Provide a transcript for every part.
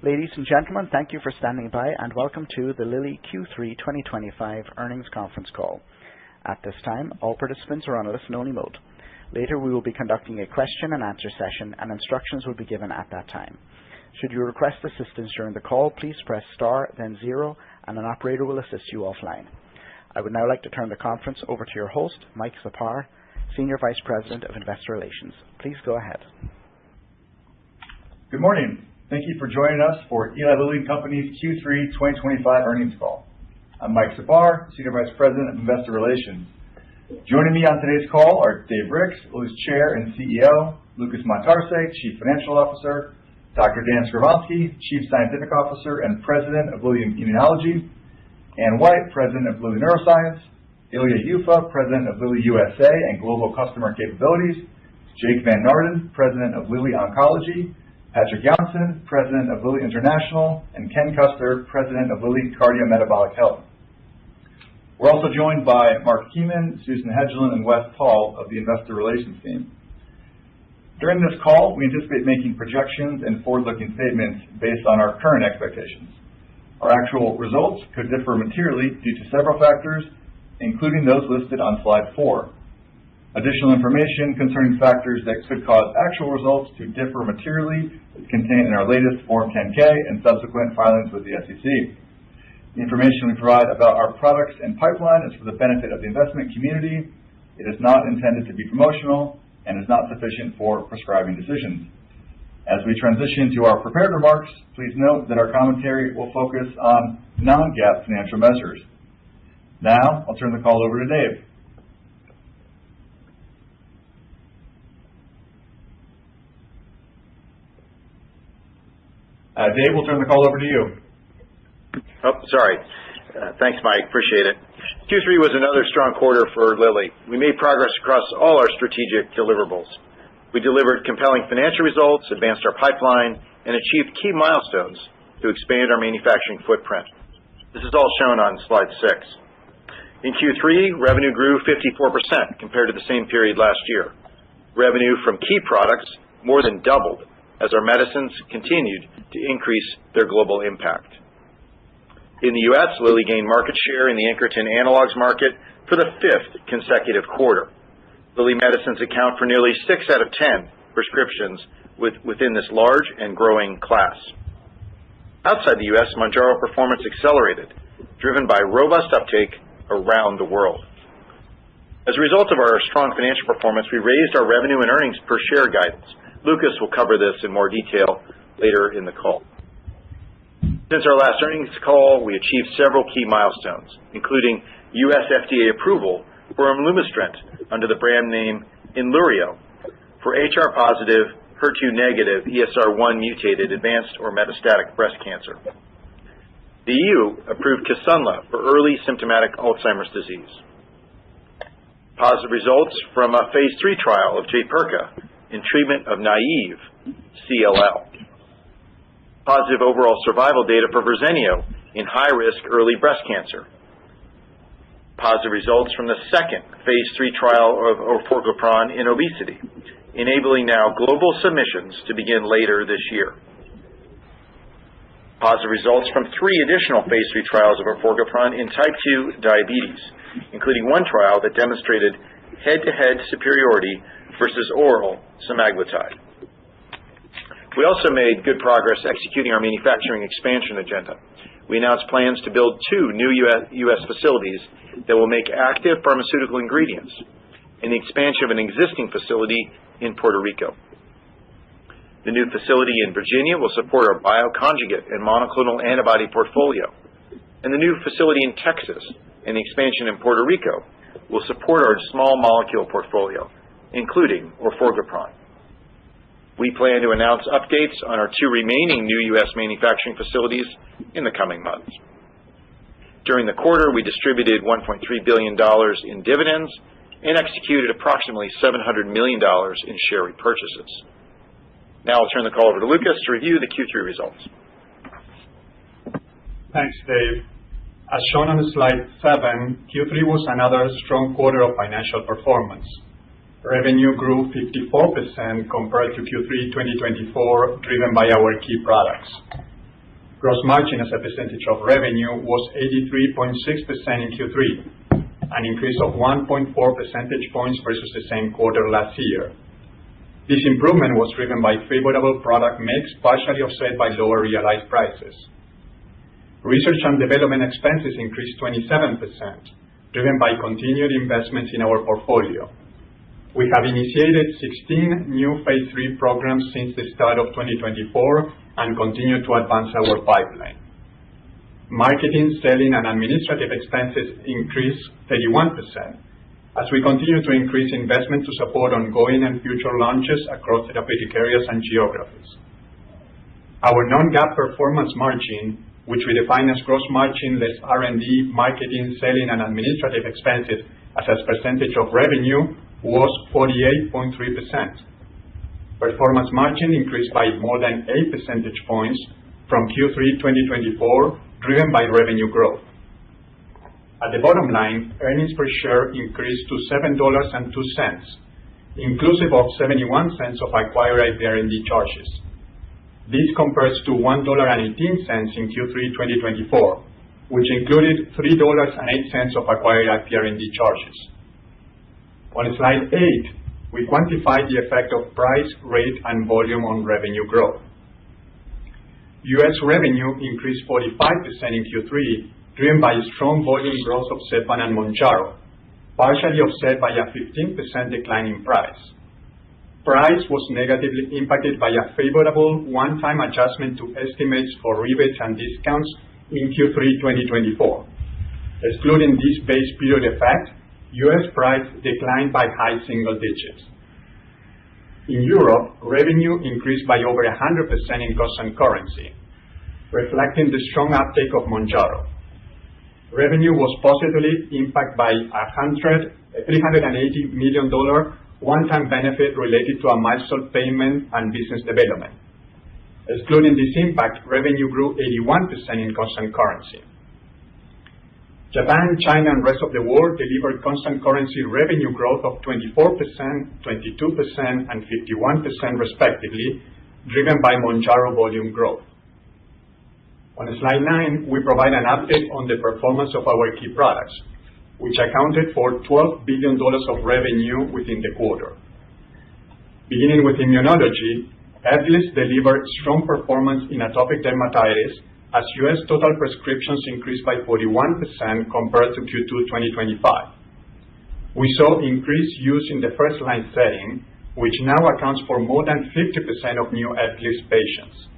Ladies and gentlemen, thank you for standing by and welcome to the Lilly Q3 2025 earnings conference call. At this time, all participants are on a listen-only mode. Later, we will be conducting a question and answer session and instructions will be given at that time. Should you request assistance during the call, please press star, then 0, and an operator will assist you offline. I would now like to turn the conference over to your host, Mike Sapar, Senior Vice President of Investor Relations. Please go ahead. Good morning. Thank you for joining us for Eli Lilly and Company's Q3 2025 earnings call. I'm Mike Sapar, Senior Vice President of Investor Relations. Joining me on today's call are Dave Ricks, Lilly's Chair and CEO, Lucas Montarce, Chief Financial Officer, Dr. Dan Scrivonsky, Chief Scientific Officer and President of Lilly Immunology, Ann White, President of Lilly Neuroscience, Ilya Yuffa, President of Lilly USA and Global Customer Capabilities, Jake Van Naarden, President of Lilly Oncology, Patrick Janssen, President of Lilly International, and Ken Custer, President of Lilly Cardiometabolic Health. We're also joined by Mark Keeman, Susan Hedgeland, and Wes Paul of the Investor Relations team. During this call, we anticipate making projections and forward-looking statements based on our current expectations. Our actual results could differ materially due to several factors, including those listed on slide 4. Additional information concerning factors that could cause actual results to differ materially is contained in our latest Form 10-K and subsequent filings with the SEC. The information we provide about our products and pipeline is for the benefit of the investment community. It is not intended to be promotional and is not sufficient for prescribing decisions. As we transition to our prepared remarks, please note that our commentary will focus on non-GAAP financial measures. Now, I'll turn the call over to Dave. Dave, we'll turn the call over to you. Thanks, Mike. Appreciate it. Q3 was another strong quarter for Lilly. We made progress across all our strategic deliverables. We delivered compelling financial results, advanced our pipeline, and achieved key milestones to expand our manufacturing footprint. This is all shown on slide 6. In Q3, revenue grew 54% compared to the same period last year. Revenue from key products more than doubled as our medicines continued to increase their global impact. In the U.S., Lilly gained market share in the incretin analogs market for the 5th consecutive quarter. Lilly medicines account for nearly 6 out of 10 prescriptions within this large and growing class. Outside the U.S., Mounjaro performance accelerated, driven by robust uptake around the world. As a result of our strong financial performance, we raised our revenue and earnings per share guidance. Lucas will cover this in more detail later in the call. Since our last earnings call, we achieved several key milestones, including U.S. FDA approval for imlunestrant under the brand name Inlurio for HR-positive, HER2-negative, ESR1 mutated advanced or metastatic breast cancer. The EU approved Kisunla for early symptomatic Alzheimer's disease. Positive results from a phase 3 trial of Jaypirca in treatment of naive CLL. Positive overall survival data for Verzenio in high-risk early breast cancer. Positive results from the second phase 3 trial of orforglipron in obesity, enabling now global submissions to begin later this year. Positive results from 3 additional phase 3 trials of orforglipron in type 2 diabetes, including one trial that demonstrated head-to-head superiority versus oral semaglutide. We also made good progress executing our manufacturing expansion agenda. We announced plans to build 2 new U.S. facilities that will make active pharmaceutical ingredients and the expansion of an existing facility in Puerto Rico. The new facility in Virginia will support our bioconjugate and monoclonal antibody portfolio, and the new facility in Texas and the expansion in Puerto Rico will support our small molecule portfolio, including orforglipron. We plan to announce updates on our 2 remaining new U.S. manufacturing facilities in the coming months. During the quarter, we distributed $1.3 billion in dividends and executed approximately $700 million in share repurchases. Now I'll turn the call over to Lucas to review the Q3 results. Thanks, Dave. As shown on slide 7, Q3 was another strong quarter of financial performance. Revenue grew 54% compared to Q3 2024, driven by our key products. Gross margin as a percentage of revenue was 83.6% in Q3, an increase of 1.4 percentage points versus the same quarter last year. This improvement was driven by favorable product mix, partially offset by lower realized prices. Research and development expenses increased 27%, driven by continued investments in our portfolio. We have initiated 16 new phase 3 programs since the start of 2024 and continue to advance our pipeline. Marketing, selling, and administrative expenses increased 31%, as we continue to increase investment to support ongoing and future launches across therapeutic areas and geographies. Our non-GAAP performance margin, which we define as gross margin less R&D, marketing, selling, and administrative expenses as a percentage of revenue, was 48.3%. Performance margin increased by more than 8 percentage points from Q3 2024, driven by revenue growth. At the bottom line, earnings per share increased to $7.02, inclusive of 71 cents of acquired IP R&D charges. This compares to $1.18 in Q3 2024, which included $3.08 of acquired IP R&D charges. On slide 8, we quantified the effect of price, rate, and volume on revenue growth. U.S. revenue increased 45% in Q3, driven by strong volume growth of Zepbound and Mounjaro, partially offset by a 15% decline in price. Price was negatively impacted by a favorable one-time adjustment to estimates for rebates and discounts in Q3 2024. Excluding this base period effect, U.S. price declined by high single digits. In Europe, revenue increased by over 100% in constant currency, reflecting the strong uptake of Mounjaro. Revenue was positively impacted by a $380 million one-time benefit related to a milestone payment and business development. Excluding this impact, revenue grew 81% in constant currency. Japan, China, and rest of the world delivered constant currency revenue growth of 24%, 22%, and 51% respectively, driven by Mounjaro volume growth. On slide 9, we provide an update on the performance of our key products, which accounted for $12 billion of revenue within the quarter. Beginning with immunology, Ebglyss delivered strong performance in atopic dermatitis, as U.S. total prescriptions increased by 41% compared to Q2 2025. We saw increased use in the first-line setting, which now accounts for more than 50% of new Ebglyss patients.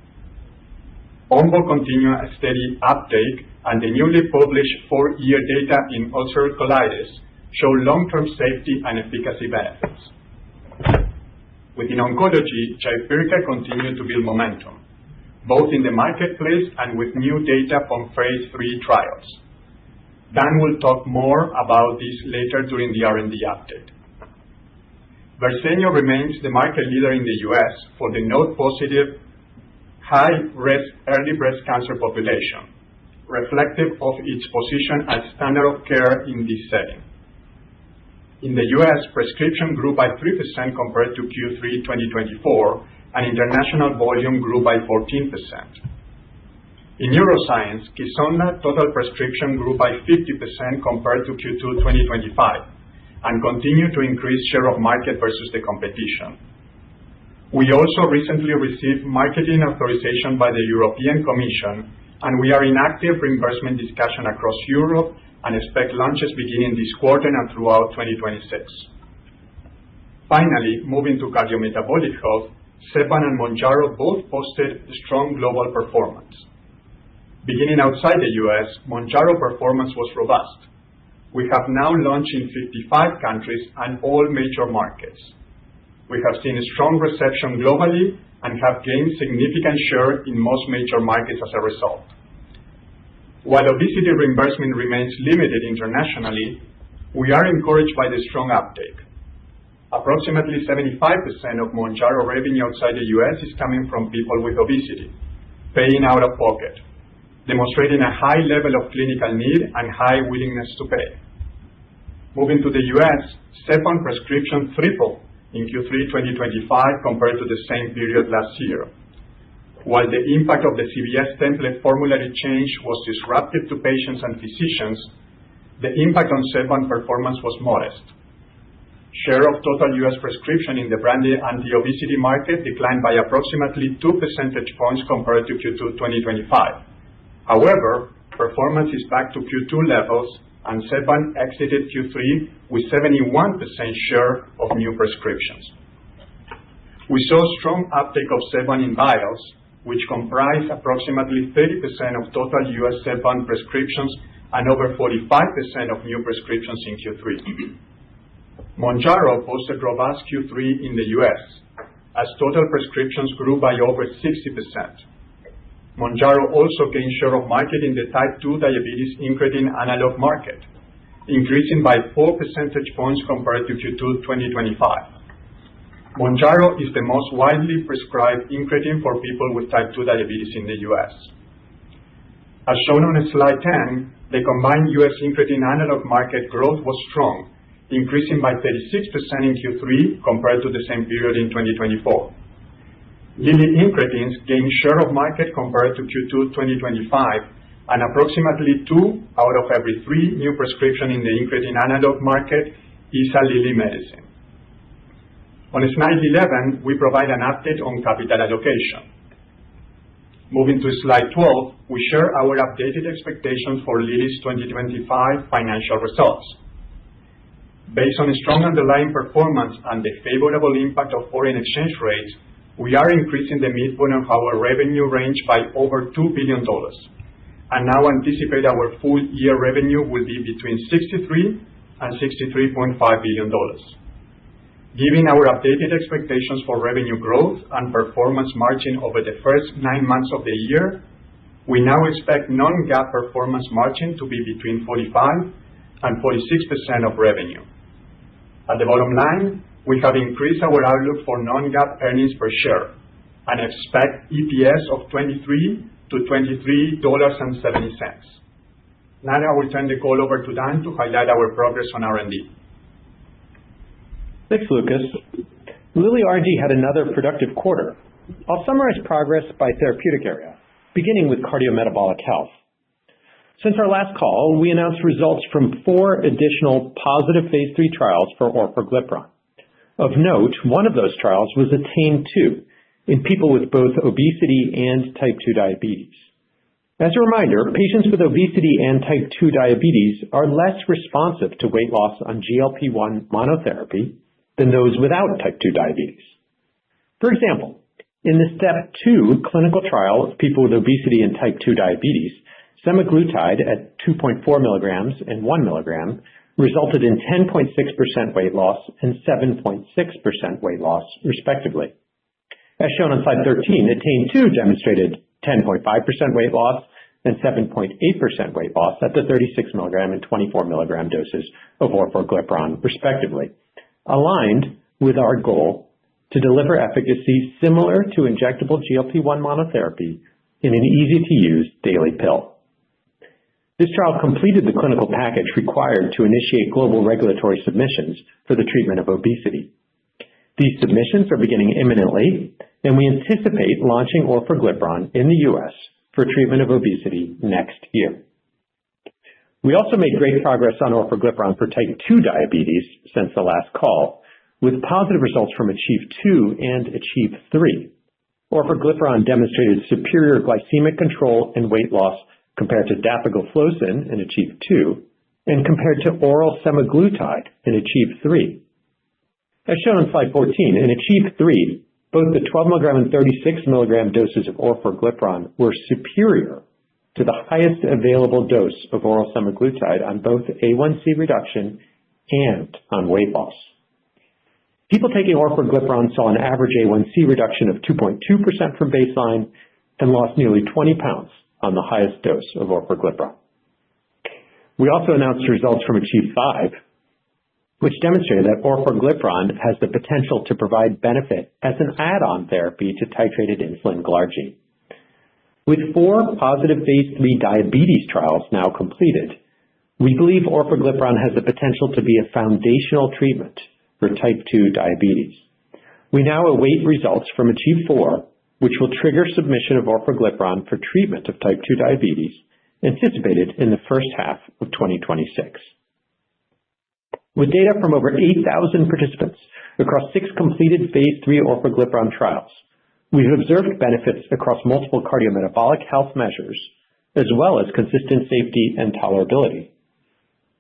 Omvoh continued a steady uptake, and the newly published 4-year data in ulcerative colitis show long-term safety and efficacy benefits. Within oncology, Jaypirca continued to build momentum, both in the marketplace and with new data from phase 3 trials. Dan will talk more about this later during the R&D update. Verzenio remains the market leader in the U.S. for the node-positive, high-risk early breast cancer population, reflective of its position as standard of care in this setting. In the U.S., prescription grew by 3% compared to Q3 2024, and international volume grew by 14%. In neuroscience, Kisunla total prescription grew by 50% compared to Q2 2025, and continued to increase share of market versus the competition. We also recently received marketing authorization by the European Commission, and we are in active reimbursement discussion across Europe and expect launches beginning this quarter and throughout 2026. Finally, moving to cardiometabolic health, Zepbound and Mounjaro both posted strong global performance. Beginning outside the U.S., Mounjaro performance was robust. We have now launched in 55 countries and all major markets. We have seen a strong reception globally and have gained significant share in most major markets as a result. While obesity reimbursement remains limited internationally, we are encouraged by the strong uptake. Approximately 75% of Mounjaro revenue outside the U.S. is coming from people with obesity, paying out of pocket, demonstrating a high level of clinical need and high willingness to pay. Moving to the U.S., Zepbound prescription tripled in Q3 2025 compared to the same period last year. While the impact of the CVS template formulary change was disruptive to patients and physicians, the impact on Zepbound performance was modest. Share of total U.S. prescription in the branded anti-obesity market declined by approximately 2 percentage points compared to Q2 2025. However, performance is back to Q2 levels, and Zepbound exited Q3 with 71% share of new prescriptions. We saw strong uptake of Zepbound in vials, which comprise approximately 30% of total U.S. Zepbound prescriptions and over 45% of new prescriptions in Q3. Mounjaro posted robust Q3 in the U.S., as total prescriptions grew by over 60%. Mounjaro also gained share of market in the type 2 diabetes incretin analog market, increasing by 4 percentage points compared to Q2 2025. Mounjaro is the most widely prescribed incretin for people with type 2 diabetes in the U.S. As shown on slide 10, the combined U.S. incretin analog market growth was strong, increasing by 36% in Q3 compared to the same period in 2024. Lilly incretins gained share of market compared to Q2 2025, and approximately 2 out of every 3 new prescriptions in the incretin analog market is a Lilly medicine. On slide 11, we provide an update on capital allocation. Moving to slide 12, we share our updated expectations for Lilly's 2025 financial results. Based on strong underlying performance and the favorable impact of foreign exchange rates, we are increasing the midpoint of our revenue range by over $2 billion, and now anticipate our full year revenue will be between $63 and $63.5 billion. Given our updated expectations for revenue growth and performance margin over the first 9 months of the year, we now expect non-GAAP performance margin to be between 45 and 46% of revenue. At the bottom line, we have increased our outlook for non-GAAP earnings per share and expect EPS of $23 to $23.70. Now I will turn the call over to Dan to highlight our progress on R&D. Thanks, Lucas. Lilly R&D had another productive quarter. I'll summarize progress by therapeutic area, beginning with cardiometabolic health. Since our last call, we announced results from 4 additional positive phase 3 trials for orforglipron. Of note, one of those trials was ATTAIN-2 in people with both obesity and type 2 diabetes. As a reminder, patients with obesity and type 2 diabetes are less responsive to weight loss on GLP-1 monotherapy than those without type 2 diabetes. For example, in the STEP 2 clinical trial of people with obesity and type 2 diabetes, semaglutide at 2.4 milligrams and 1 milligram resulted in 10.6% weight loss and 7.6% weight loss, respectively. As shown on slide 13, ATTAIN-2 demonstrated 10.5% weight loss and 7.8% weight loss at the 36 milligram and 24 milligram doses of orforglipron, respectively, aligned with our goal to deliver efficacy similar to injectable GLP-1 monotherapy in an easy-to-use daily pill. This trial completed the clinical package required to initiate global regulatory submissions for the treatment of obesity. These submissions are beginning imminently, and we anticipate launching orforglipron in the U.S. for treatment of obesity next year. We also made great progress on orforglipron for type 2 diabetes since the last call, with positive results from ACHIEVE-2 and ACHIEVE-3. Orforglipron demonstrated superior glycemic control and weight loss compared to dapagliflozin in ACHIEVE-2 and compared to oral semaglutide in ACHIEVE-3. As shown on slide 14, in ACHIEVE-3, both the 12 milligram and 36 milligram doses of orforglipron were superior to the highest available dose of oral semaglutide on both A1C reduction and on weight loss. People taking orforglipron saw an average A1C reduction of 2.2% from baseline and lost nearly 20 pounds on the highest dose of orforglipron. We also announced results from ACHIEVE-5, which demonstrated that orforglipron has the potential to provide benefit as an add-on therapy to titrated insulin glargine. With 4 positive phase 3 diabetes trials now completed, we believe orforglipron has the potential to be a foundational treatment for type 2 diabetes. We now await results from ACHIEVE-4 which will trigger submission of orforglipron for treatment of type 2 diabetes, anticipated in the first half of 2026. With data from over 8,000 participants across 6 completed phase 3 orforglipron trials, we've observed benefits across multiple cardiometabolic health measures, as well as consistent safety and tolerability.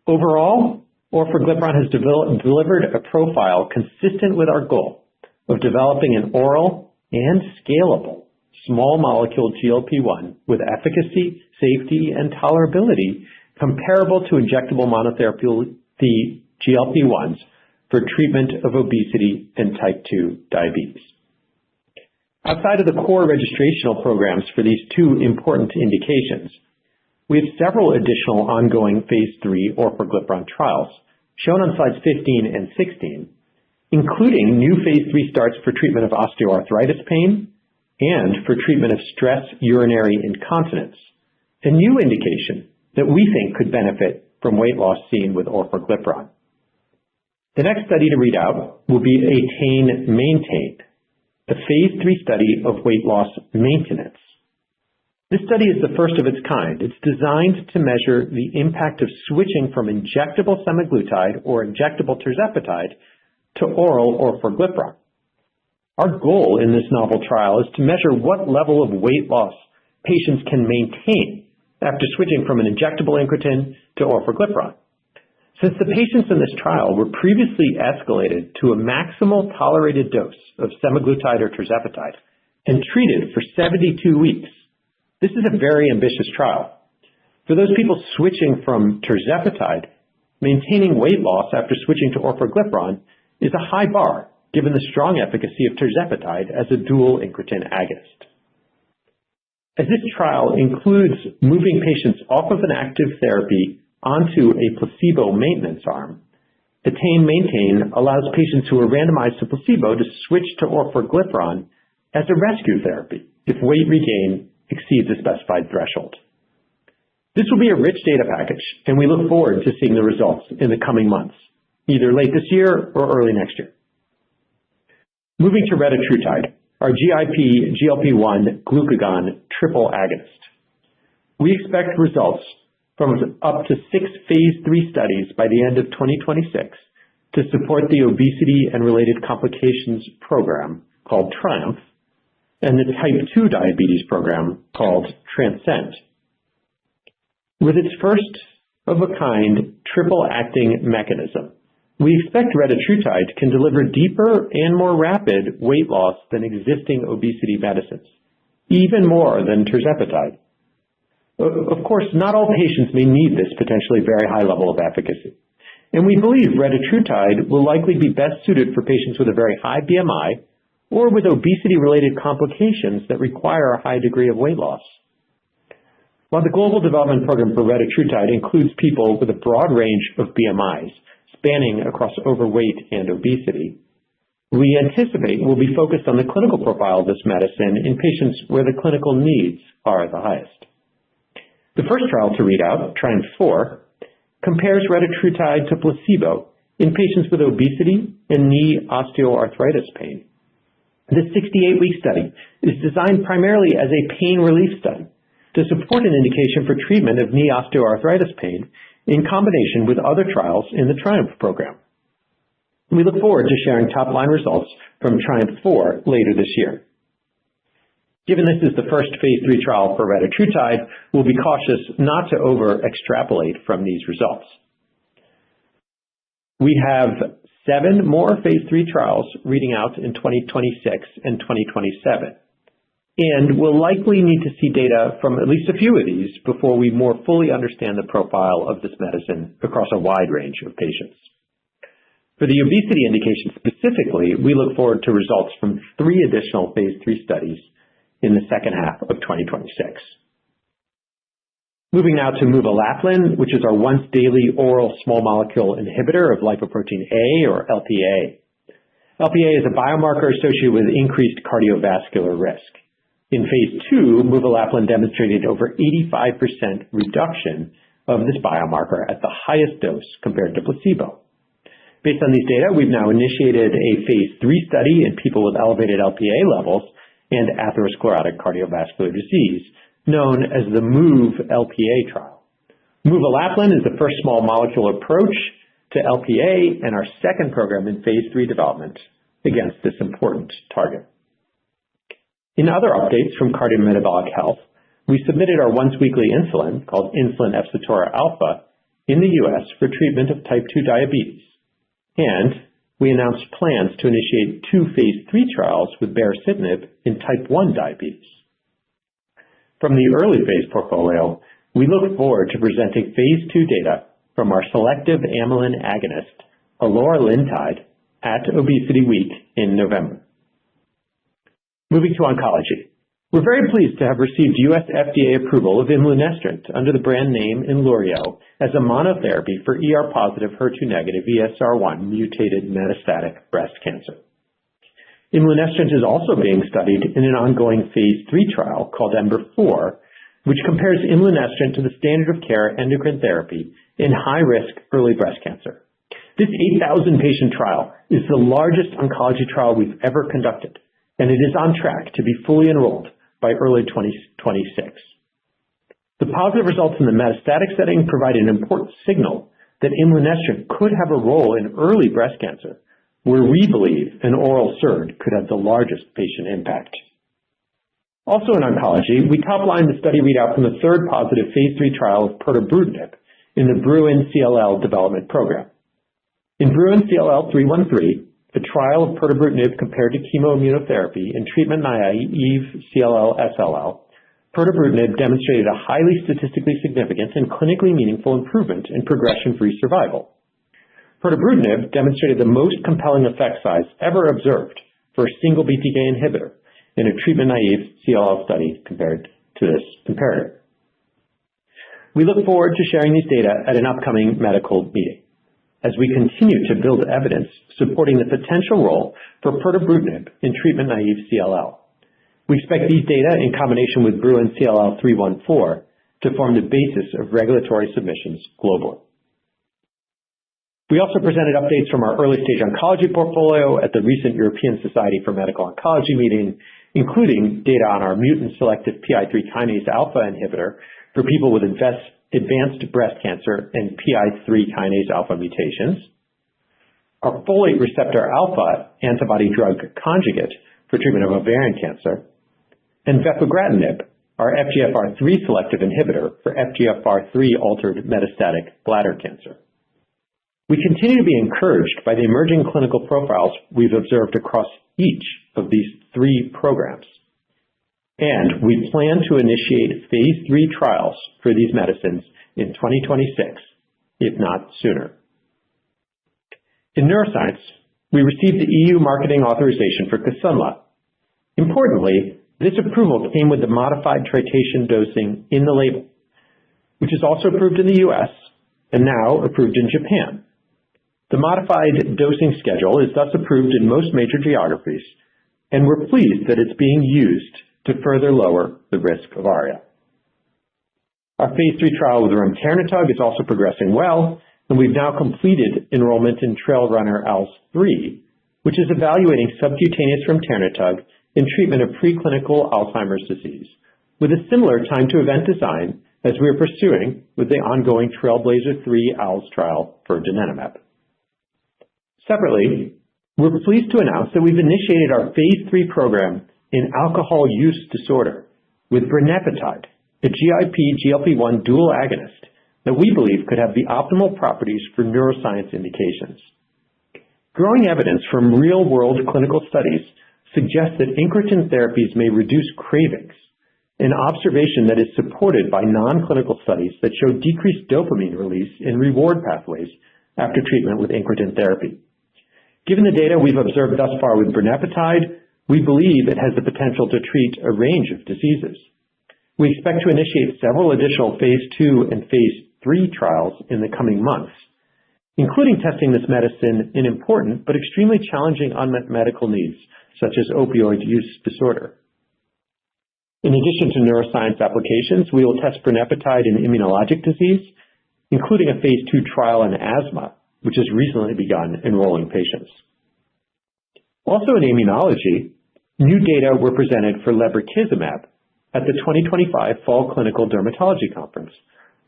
Overall, orforglipron has delivered a profile consistent with our goal of developing an oral and scalable small molecule GLP-1 with efficacy, safety, and tolerability comparable to injectable monotherapy GLP-1s for treatment of obesity and type 2 diabetes. Outside of the core registrational programs for these 2 important indications, we have several additional ongoing phase 3 orforglipron trials shown on slides 15 and 16, including new phase 3 starts for treatment of osteoarthritis pain and for treatment of stress urinary incontinence, a new indication that we think could benefit from weight loss seen with orforglipron. The next study to read out will be ATTAIN-MAINTAIN, a phase 3 study of weight loss maintenance. This study is the first of its kind. It's designed to measure the impact of switching from injectable semaglutide or injectable tirzepatide to oral orforglipron. Our goal in this novel trial is to measure what level of weight loss patients can maintain after switching from an injectable incretin to orforglipron. Since the patients in this trial were previously escalated to a maximal tolerated dose of semaglutide or tirzepatide and treated for 72 weeks, this is a very ambitious trial. For those people switching from tirzepatide, maintaining weight loss after switching to orforglipron is a high bar, given the strong efficacy of tirzepatide as a dual incretin agonist. As this trial includes moving patients off of an active therapy onto a placebo maintenance arm, ATTAIN-MAINTAIN allows patients who are randomized to placebo to switch to orforglipron as a rescue therapy if weight regain exceeds a specified threshold. This will be a rich data package, and we look forward to seeing the results in the coming months, either late this year or early next year. Moving to retatrutide, our GLP-1 glucagon triple agonist. We expect results from up to 6 phase 3 studies by the end of 2026 to support the obesity and related complications program called TRIUMPH and the type 2 diabetes program called TRANSCEND. With its first-of-a-kind triple-acting mechanism, we expect retatrutide can deliver deeper and more rapid weight loss than existing obesity medicines, even more than tirzepatide. Of course, not all patients may need this potentially very high level of efficacy, and we believe retatrutide will likely be best suited for patients with a very high BMI or with obesity-related complications that require a high degree of weight loss. While the global development program for retatrutide includes people with a broad range of BMIs, spanning across overweight and obesity, we anticipate will be focused on the clinical profile of this medicine in patients where the clinical needs are the highest. The first trial to read out, TRIUMPH-4, compares retatrutide to placebo in patients with obesity and knee osteoarthritis pain. This 68-week study is designed primarily as a pain relief study to support an indication for treatment of knee osteoarthritis pain in combination with other trials in the TRIUMPH program. We look forward to sharing top-line results from TRIUMPH-4 later this year. Given this is the first phase 3 trial for retatrutide, we'll be cautious not to over-extrapolate from these results. We have 7 more phase 3 trials reading out in 2026 and 2027. And we'll likely need to see data from at least a few of these before we more fully understand the profile of this medicine across a wide range of patients. For the obesity indication specifically, we look forward to results from 3 additional phase 3 studies in the second half of 2026. Moving now to muvalaplin, which is our once-daily oral small molecule inhibitor of lipoprotein A, or LPA. LPA is a biomarker associated with increased cardiovascular risk. In phase 2, muvalaplin demonstrated over 85% reduction of this biomarker at the highest dose compared to placebo. Based on these data, we've now initiated a phase 3 study in people with elevated LPA levels and atherosclerotic cardiovascular disease, known as the MOVE-LPA trial. MOVE-olaparib is the first small molecule approach to LPA and our second program in phase 3 development against this important target. In other updates from cardiometabolic health, we submitted our once-weekly insulin, called insulin efsitora alpha, in the U.S. for treatment of type 2 diabetes, and we announced plans to initiate 2 phase 3 trials with baricitinib in type 1 diabetes. From the early phase portfolio, we look forward to presenting phase 2 data from our selective amylin agonist, eloralintide, at Obesity Week in November. Moving to oncology. We're very pleased to have received U.S. FDA approval of imlunestrant under the brand name Inlurio as a monotherapy for ER-positive, HER2-negative, ESR1 mutated metastatic breast cancer. Imlunestrant is also being studied in an ongoing phase 3 trial called EMBER-4, which compares imlunestrant to the standard of care endocrine therapy in high-risk early breast cancer. This 8,000-patient trial is the largest oncology trial we've ever conducted, and it is on track to be fully enrolled by early 2026. The positive results in the metastatic setting provide an important signal that imlunestrant could have a role in early breast cancer, where we believe an oral SERD could have the largest patient impact. Also in oncology, we top-lined the study readout from the third positive phase 3 trial of pirtobrutinib in the BRUIN CLL development program. In BRUIN CLL 313, a trial of pirtobrutinib compared to chemoimmunotherapy in treatment-naive CLL/SLL, pirtobrutinib demonstrated a highly statistically significant and clinically meaningful improvement in progression-free survival. Pirtobrutinib demonstrated the most compelling effect size ever observed for a single BTK inhibitor in a treatment-naive CLL study compared to this comparator. We look forward to sharing these data at an upcoming medical meeting, as we continue to build evidence supporting the potential role for pirtobrutinib in treatment-naive CLL. We expect these data in combination with BRUIN CLL 314 to form the basis of regulatory submissions globally. We also presented updates from our early-stage oncology portfolio at the recent European Society for Medical Oncology meeting, including data on our mutant-selective PI3 kinase alpha inhibitor for people with advanced breast cancer and PI3 kinase alpha mutations, our folate receptor alpha antibody-drug conjugate for treatment of ovarian cancer, and vepigratinib, our FGFR3 selective inhibitor for FGFR3-altered metastatic bladder cancer. We continue to be encouraged by the emerging clinical profiles we've observed across each of these 3 programs, and we plan to initiate phase 3 trials for these medicines in 2026, if not sooner. In neuroscience, we received the EU marketing authorization for Kisunla. Importantly, this approval came with the modified titration dosing in the label, which is also approved in the US and now approved in Japan. The modified dosing schedule is thus approved in most major geographies, and we're pleased that it's being used to further lower the risk of ARIA. Our phase 3 trial with remternetug is also progressing well, and we've now completed enrollment in TrailRunner-ALZ 3, which is evaluating subcutaneous remternetug in treatment of preclinical Alzheimer's disease, with a similar time-to-event design as we are pursuing with the ongoing Trailblazer 3 ALZ trial for donanemab. Separately, we're pleased to announce that we've initiated our phase 3 program in alcohol use disorder with brenipatide, a GIP-GLP-1 dual agonist that we believe could have the optimal properties for neuroscience indications. Growing evidence from real-world clinical studies suggests that incretin therapies may reduce cravings, an observation that is supported by non-clinical studies that show decreased dopamine release in reward pathways after treatment with incretin therapy. Given the data we've observed thus far with brenipatide, we believe it has the potential to treat a range of diseases. We expect to initiate several additional phase 2 and phase 3 trials in the coming months, including testing this medicine in important but extremely challenging unmet medical needs, such as opioid use disorder. In addition to neuroscience applications, we will test brenipatide in immunologic disease, including a phase 2 trial in asthma, which has recently begun enrolling patients. Also in immunology, new data were presented for lebrikizumab at the 2025 Fall Clinical Dermatology Conference.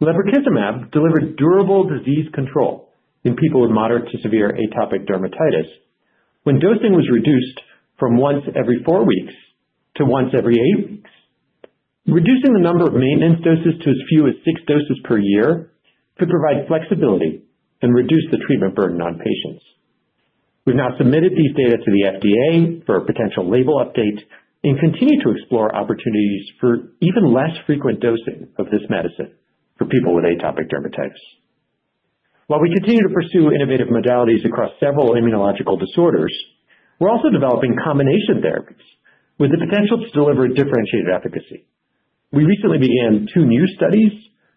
Lebrikizumab delivered durable disease control in people with moderate to severe atopic dermatitis when dosing was reduced from once every 4 weeks to once every 8 weeks. Reducing the number of maintenance doses to as few as 6 doses per year could provide flexibility and reduce the treatment burden on patients. We've now submitted these data to the FDA for a potential label update and continue to explore opportunities for even less frequent dosing of this medicine for people with atopic dermatitis. While we continue to pursue innovative modalities across several immunological disorders, we're also developing combination therapies with the potential to deliver differentiated efficacy. We recently began 2 new studies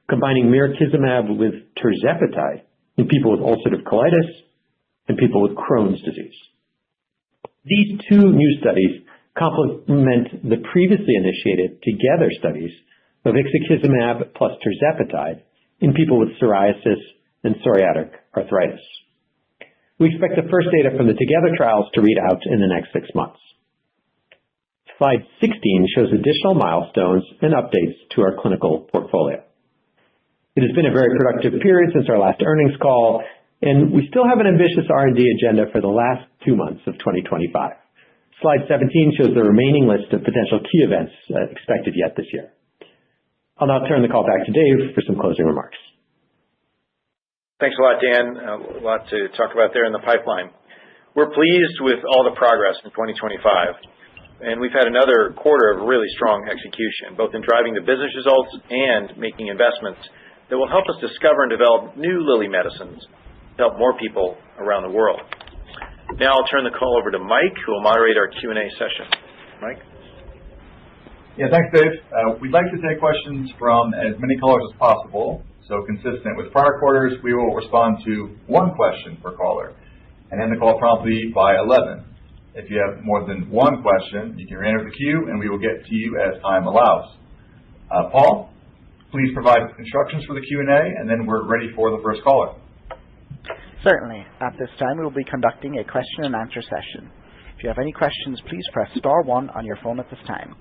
combining mirikizumab with tirzepatide in people with ulcerative colitis and people with Crohn's disease. These 2 new studies complement the previously initiated together studies of ixekizumab plus tirzepatide in people with psoriasis and psoriatic arthritis. We expect the first data from the together trials to read out in the next 6 months. Slide 16 shows additional milestones and updates to our clinical portfolio. It has been a very productive period since our last earnings call, and we still have an ambitious R&D agenda for the last 2 months of 2025. Slide 17 shows the remaining list of potential key events expected yet this year. I'll now turn the call back to Dave for some closing remarks. Thanks a lot, Dan. A lot to talk about there in the pipeline. We're pleased with all the progress in 2025, and we've had another quarter of really strong execution, both in driving the business results and making investments that will help us discover and develop new Lilly medicines to help more people around the world. Now I'll turn the call over to Mike, who will moderate our Q&A session. Mike? Yeah, thanks, Dave. We'd like to take questions from as many callers as possible. So consistent with prior quarters, we will respond to 1 question per caller and end the call promptly by 11. If you have more than 1 question, you can re-enter the queue and we will get to you as time allows. Paul, please provide instructions for the Q&A and then we're ready for the first caller. Certainly. At this time, we will be conducting a question and answer session. If you have any questions, please press star 1 on your phone at this time.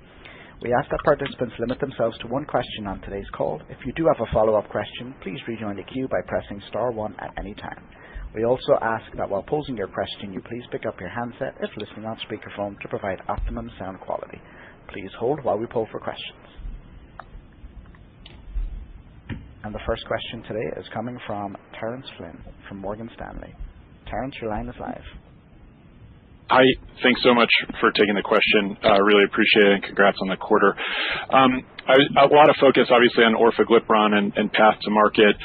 We ask that participants limit themselves to 1 question on today's call. If you do have a follow-up question, please rejoin the queue by pressing star 1 at any time. We also ask that while posing your question, you please pick up your handset if listening on speakerphone to provide optimum sound quality. Please hold while we poll for questions. And the first question today is coming from Terence Flynn from Morgan Stanley. Terence, your line is live. Hi, thanks so much for taking the question. Really appreciate it and congrats on the quarter. A lot of focus obviously on orforglipron and path to market.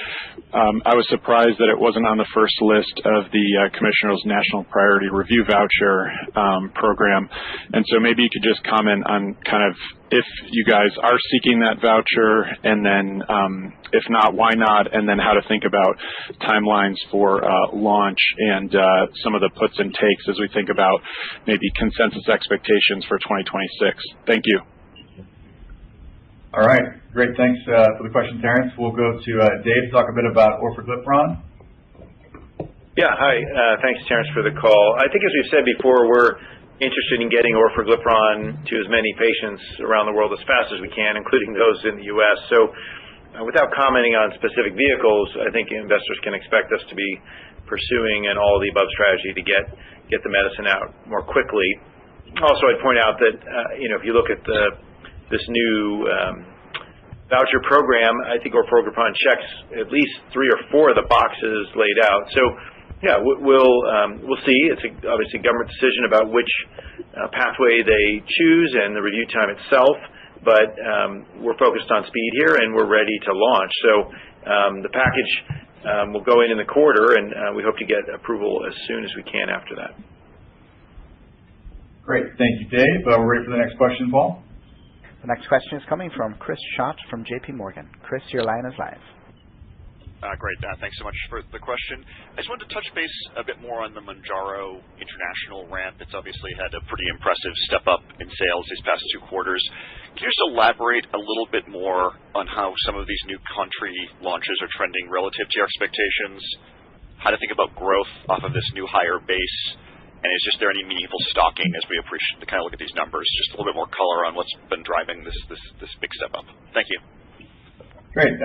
I was surprised that it wasn't on the first list of the Commissioner's National Priority Review Voucher program. And so maybe you could just comment on kind of if you guys are seeking that voucher, and then if not, why not, and then how to think about timelines for launch and some of the puts and takes as we think about maybe consensus expectations for 2026. Thank you. All right, great. Thanks for the question, Terence. We'll go to Dave to talk a bit about orforglipron. Yeah, hi. Thanks, Terence, for the call. I think as we've said before, we're interested in getting orforglipron to as many patients around the world as fast as we can, including those in the U.S. So without commenting on specific vehicles, I think investors can expect us to be pursuing an all-of-the-above strategy to get the medicine out more quickly. Also, I'd point out that, if you look at this new voucher program, I think orforglipron checks at least 3 or 4 of the boxes laid out. So, yeah, we'll see. It's obviously a government decision about which pathway they choose and the review time itself. But we're focused on speed here, and we're ready to launch. So the package will go in the quarter, and we hope to get approval as soon as we can after that. Great. Thank you, Dave. We're ready for the next question, Paul. The next question is coming from Chris Schott from JP Morgan. Chris, your line is live. Great. Thanks so much for the question. I just wanted to touch base a bit more on the Mounjaro international ramp. It's obviously had a pretty impressive step up in sales these past 2 quarters. Can you just elaborate a little bit more on how some of these new country launches are trending relative to your expectations, how to think about growth off of this new higher base, And is there any meaningful stocking as we approach to kind of look at these numbers? Just a little bit more color on what's been driving this big step up. Thank you. Great.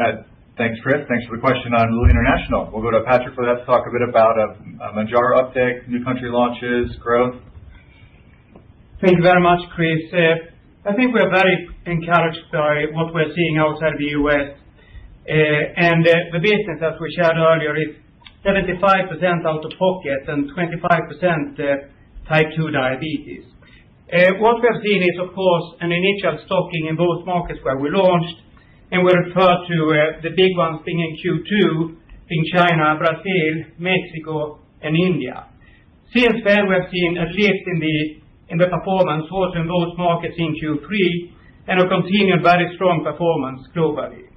Thanks, Chris. Thanks for the question on Lilly International. We'll go to Patrick for that to talk a bit about Mounjaro uptake, new country launches, growth. Thank you very much, Chris. I think we're very encouraged by what we're seeing outside the U.S. And the business, as we shared earlier, is 75% out of pocket and 25% type 2 diabetes. What we have seen is, of course, an initial stocking in both markets where we launched, and we refer to the big ones being in Q2, in China, Brazil, Mexico, and India. Since then, we have seen a lift in the performance also in those markets in Q3, and a continued very strong performance globally.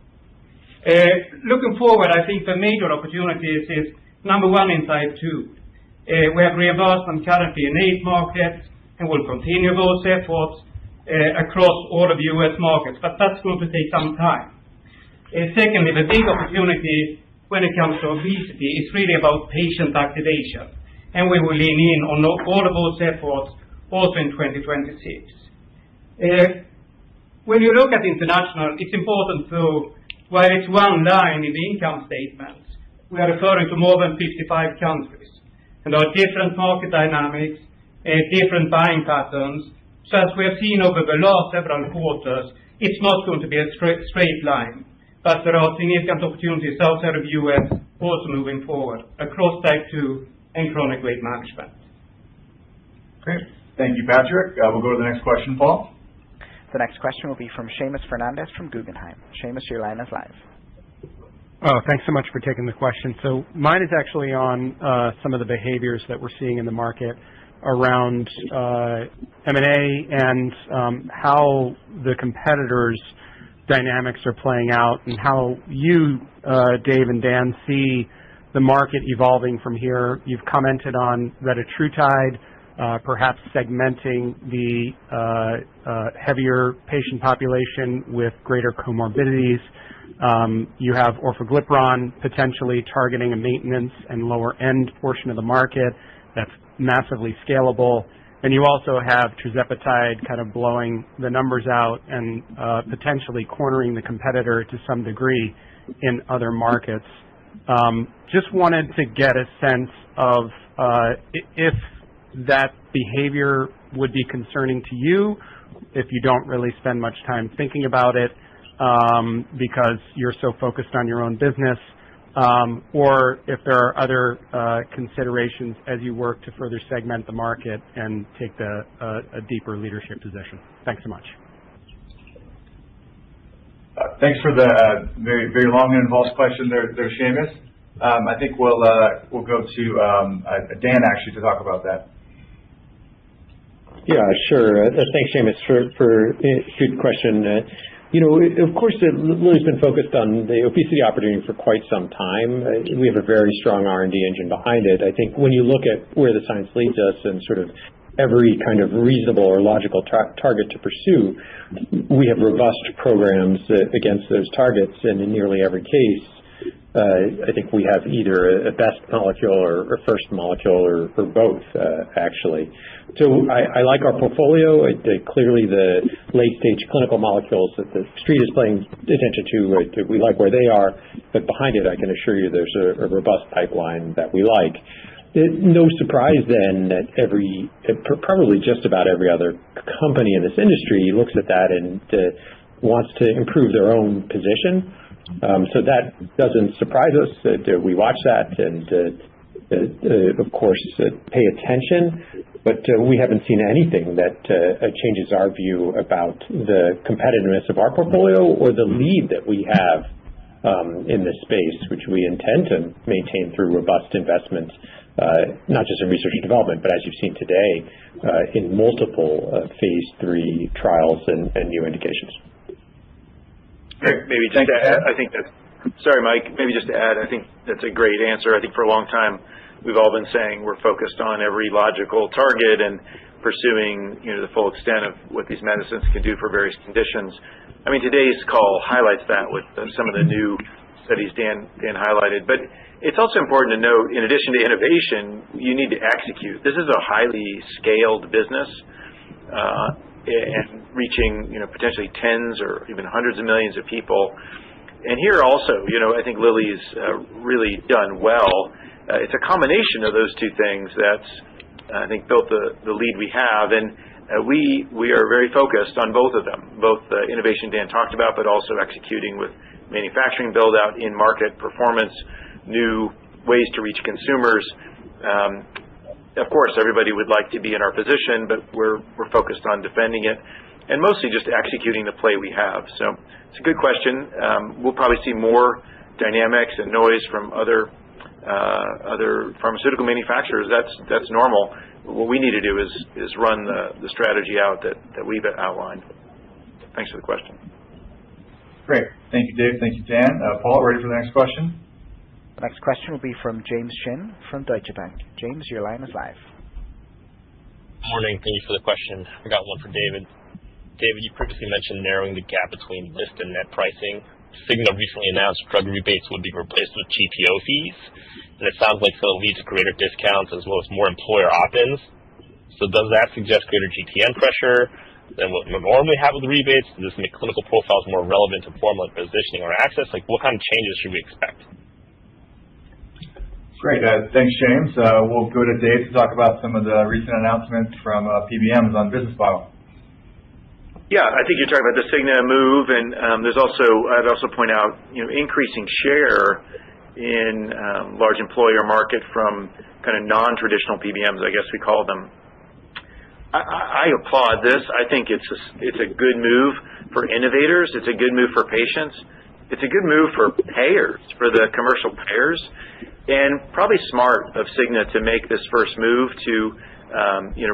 Looking forward, I think the major opportunities is number one in type 2. We have reimbursement currently in 8 markets, and we'll continue those efforts across all of the U.S. markets, but that's going to take some time. Secondly, the big opportunity when it comes to obesity is really about patient activation, and we will lean in on all of those efforts also in 2026. When you look at international, it's important to, while it's one line in the income statement, we are referring to more than 55 countries, and there are different market dynamics, different buying patterns. So as we have seen over the last several quarters, it's not going to be a straight line, but there are significant opportunities outside of the U.S. also moving forward across type 2 and chronic weight management. Great. Thank you, Patrick. We'll go to the next question, Paul. The next question will be from Seamus Fernandez from Guggenheim. Seamus, your line is live. Oh, thanks so much for taking the question. So mine is actually on some of the behaviors that we're seeing in the market around M&A and how the competitors' dynamics are playing out, and how you, Dave and Dan, see the market evolving from here. You've commented on retatrutide, perhaps segmenting the heavier patient population with greater comorbidities. You have orforglipron potentially targeting a maintenance and lower end portion of the market that's massively scalable. And you also have tirzepatide kind of blowing the numbers out and potentially cornering the competitor to some degree in other markets. Just wanted to get a sense of if that behavior would be concerning to you, if you don't really spend much time thinking about it because you're so focused on your own business, or if there are other considerations as you work to further segment the market and take a deeper leadership position. Thanks so much. Thanks for the very, very long and involved question there, Seamus. I think we'll go to Dan actually to talk about that. Yeah, sure. Thanks, Seamus, for a good question. Of course, Lilly's been focused on the obesity opportunity for quite some time. We have a very strong R&D engine behind it. I think when you look at where the science leads us and sort of every kind of reasonable or logical target to pursue, we have robust programs against those targets, and in nearly every case, I think we have either a best molecule or first molecule or both, actually. So I like our portfolio. Clearly, the late-stage clinical molecules that the Street is paying attention to, we like where they are, but behind it, I can assure you there's a robust pipeline that we like. No surprise then that probably just about every other company in this industry looks at that and wants to improve their own position. So that doesn't surprise us. We watch that and, of course, pay attention. But we haven't seen anything that changes our view about the competitiveness of our portfolio or the lead that we have in this space, which we intend to maintain through robust investment, not just in research and development, but as you've seen today, in multiple phase 3 trials and new indications. Maybe just to add, sorry, Mike, maybe just to add, I think that's a great answer. I think for a long time, we've all been saying we're focused on every logical target and pursuing, the full extent of what these medicines can do for various conditions. I mean, today's call highlights that with some of the new studies Dan highlighted. But it's also important to note, in addition to innovation, you need to execute. This is a highly scaled business, and reaching potentially tens or even hundreds of millions of people. And here also, I think Lilly's really done well. It's a combination of those two things that's, I think, built the lead we have, and we are very focused on both of them, both the innovation Dan talked about, but also executing with manufacturing build-out, in-market performance, new ways to reach consumers. Of course, everybody would like to be in our position, but we're focused on defending it and mostly just executing the play we have. So it's a good question. We'll probably see more dynamics and noise from other pharmaceutical manufacturers. That's normal. What we need to do is run the strategy out that we've outlined. Thanks for the question. Great. Thank you, Dave. Thank you, Dan. Paul, ready for the next question? The next question will be from James Shin from Deutsche Bank. James, your line is live. Morning. Thank you for the question. I got one for David. David, you previously mentioned narrowing the gap between list and net pricing. Cigna recently announced drug rebates would be replaced with GPO fees, and it sounds like it'll lead to greater discounts as well as more employer opt-ins. So does that suggest greater GTN pressure than what we normally have with rebates? Does this make clinical profiles more relevant to formulary positioning or access? Like, what kind of changes should we expect? Great. Thanks, James. We'll go to Dave to talk about some of the recent announcements from PBMs on business model. Yeah, I think you're talking about the Cigna move, and I'd also point out, increasing share in large employer market from kind of non-traditional PBMs, I guess we call them. I applaud this. I think it's a good move for innovators. It's a good move for patients. It's a good move for payers, for the commercial payers, and probably smart of Cigna to make this first move to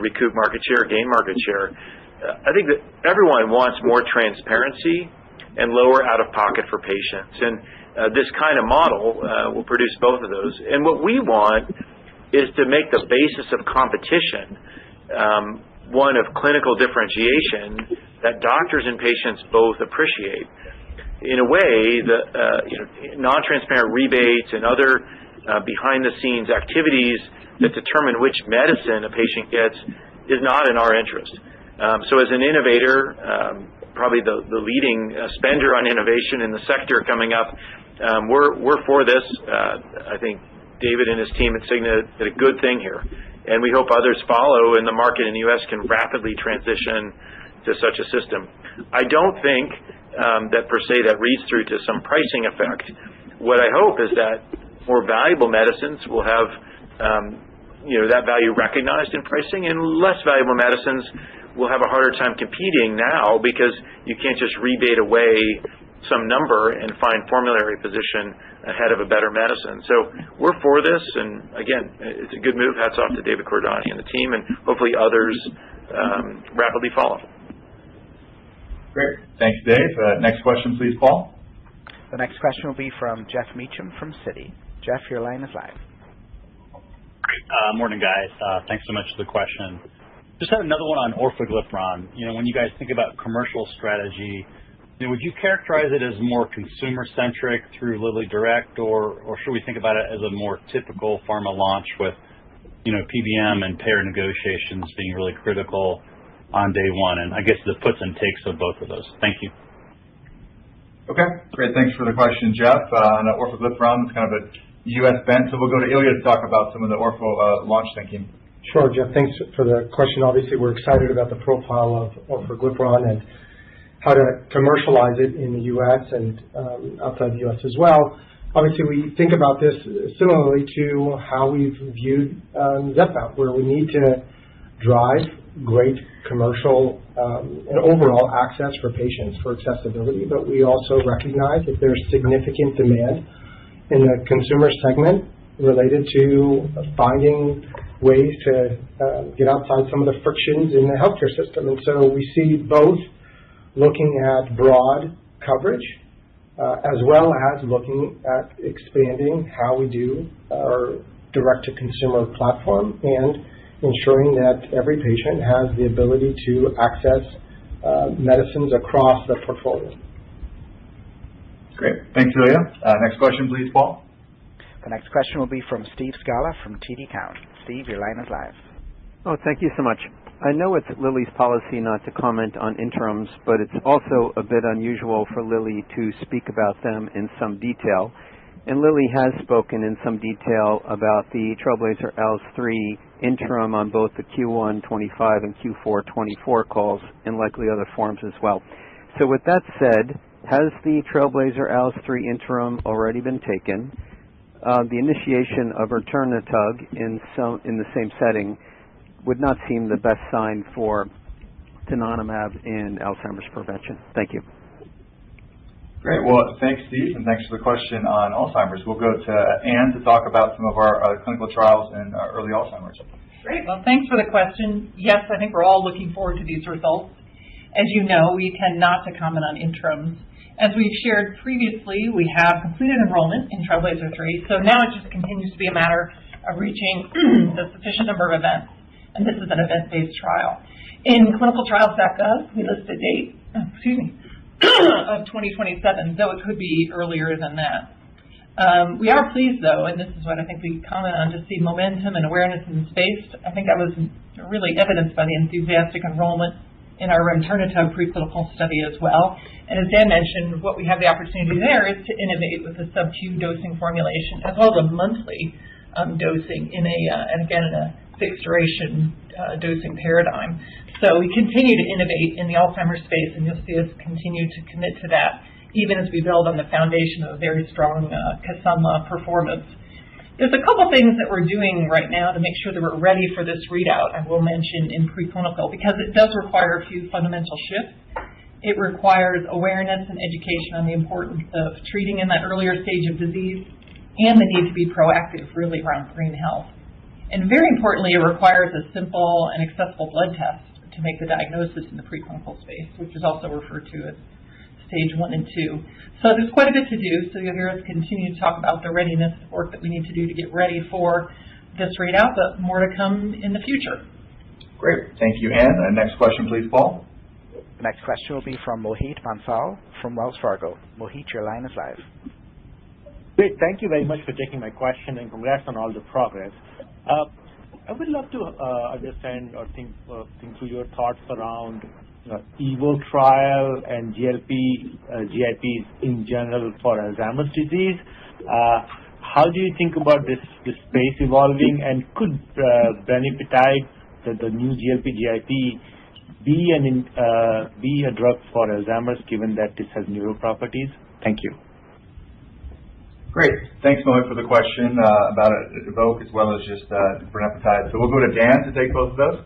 recoup market share, gain market share. I think that everyone wants more transparency and lower out-of-pocket for patients, and this kind of model will produce both of those. And what we want is to make the basis of competition one of clinical differentiation that doctors and patients both appreciate. In a way, the non-transparent rebates and other behind-the-scenes activities that determine which medicine a patient gets is not in our interest. So as an innovator, probably the leading spender on innovation in the sector coming up, we're for this. I think David and his team at Cigna did a good thing here, and we hope others follow, and the market in the U.S. can rapidly transition to such a system. I don't think that per se that reads through to some pricing effect. What I hope is that more valuable medicines will have that value recognized in pricing, and less valuable medicines will have a harder time competing now because you can't just rebate away some number and find formulary position ahead of a better medicine. So we're for this, and again, it's a good move. Hats off to David Cordani and the team, and hopefully others rapidly follow. Great. Thanks, Dave. Next question, please, Paul. The next question will be from Jeff Meacham from Citi. Jeff, your line is live. Great. Morning, guys. Thanks so much for the question. Just had another one on orforglipron. When you guys think about commercial strategy, would you characterize it as more consumer-centric through Lilly Direct, or should we think about it as a more typical pharma launch with, PBM and payer negotiations being really critical on day one? And I guess the puts and takes of both of those. Thank you. Okay, great. Thanks for the question, Jeff. On orforglipron, it's kind of a U.S. bent, so we'll go to Ilya to talk about some of the orfo launch thinking. Sure, Jeff. Thanks for the question. Obviously, we're excited about the profile of orforglipron and how to commercialize it in the U.S. and outside the U.S. as well. Obviously, we think about this similarly to how we've viewed Zepbound, where we need to drive great commercial and overall access for patients for accessibility, but we also recognize that there's significant demand in the consumer segment related to finding ways to get outside some of the frictions in the healthcare system. And so we see both looking at broad coverage as well as looking at expanding how we do our direct-to-consumer platform and ensuring that every patient has the ability to access medicines across the portfolio. Great. Thanks, Celia. Next question, please, Paul. The next question will be from Steve Scala from TD Cowen. Steve, your line is live. Oh, thank you so much. I know it's Lilly's policy not to comment on interims, but it's also a bit unusual for Lilly to speak about them in some detail. And Lilly has spoken in some detail about the Trailblazer-ALZ 3 interim on both the Q1 25 and Q4 24 calls, and likely other forums as well. So with that said, has the Trailblazer-ALZ 3 interim already been taken? The initiation of Returnatug in the same setting would not seem the best sign for donanemab in Alzheimer's prevention. Thank you. Great. Well, thanks, Steve, and thanks for the question on Alzheimer's. We'll go to Anne to talk about some of our clinical trials in early Alzheimer's. Great. Well, thanks for the question. Yes, I think we're all looking forward to these results. As you know, we tend not to comment on interims. As we've shared previously, we have completed enrollment in Trailblazer 3, so now it just continues to be a matter of reaching the sufficient number of events, and this is an event-based trial. In clinicaltrials.gov, we list a date, of 2027, though it could be earlier than that. We are pleased, though, and this is what I think we comment on, to see momentum and awareness in the space. I think that was really evidenced by the enthusiastic enrollment in our Returnatug preclinical study as well. And as Dan mentioned, what we have the opportunity there is to innovate with a sub-Q dosing formulation as well as a monthly dosing in a fixed duration dosing paradigm. So we continue to innovate in the Alzheimer's space, and you'll see us continue to commit to that, even as we build on the foundation of a very strong Kisunla performance. There's a couple things that we're doing right now to make sure that we're ready for this readout, I will mention in preclinical, because it does require a few fundamental shifts. It requires awareness and education on the importance of treating in that earlier stage of disease and the need to be proactive, really, around brain health. And very importantly, it requires a simple and accessible blood test to make the diagnosis in the preclinical space, which is also referred to as stage 1 and 2. So there's quite a bit to do, so you'll hear us continue to talk about the readiness work that we need to do to get ready for this readout, but more to come in the future. Great. Thank you, Anne. Next question, please, Paul. The next question will be from Mohit Bansal from Wells Fargo. Mohit, your line is live. Great. Thank you very much for taking my question, and congrats on all the progress. I would love to understand or think through your thoughts around EVO trial and GIPs in general for Alzheimer's disease. How do you think about this space evolving, and could Brenipatide, the new GLP-GIP, be a drug for Alzheimer's, given that this has neuro properties? Thank you. Great. Thanks, Mohit, for the question about Evoke as well as just Brenipatide. So we'll go to Dan to take both of those.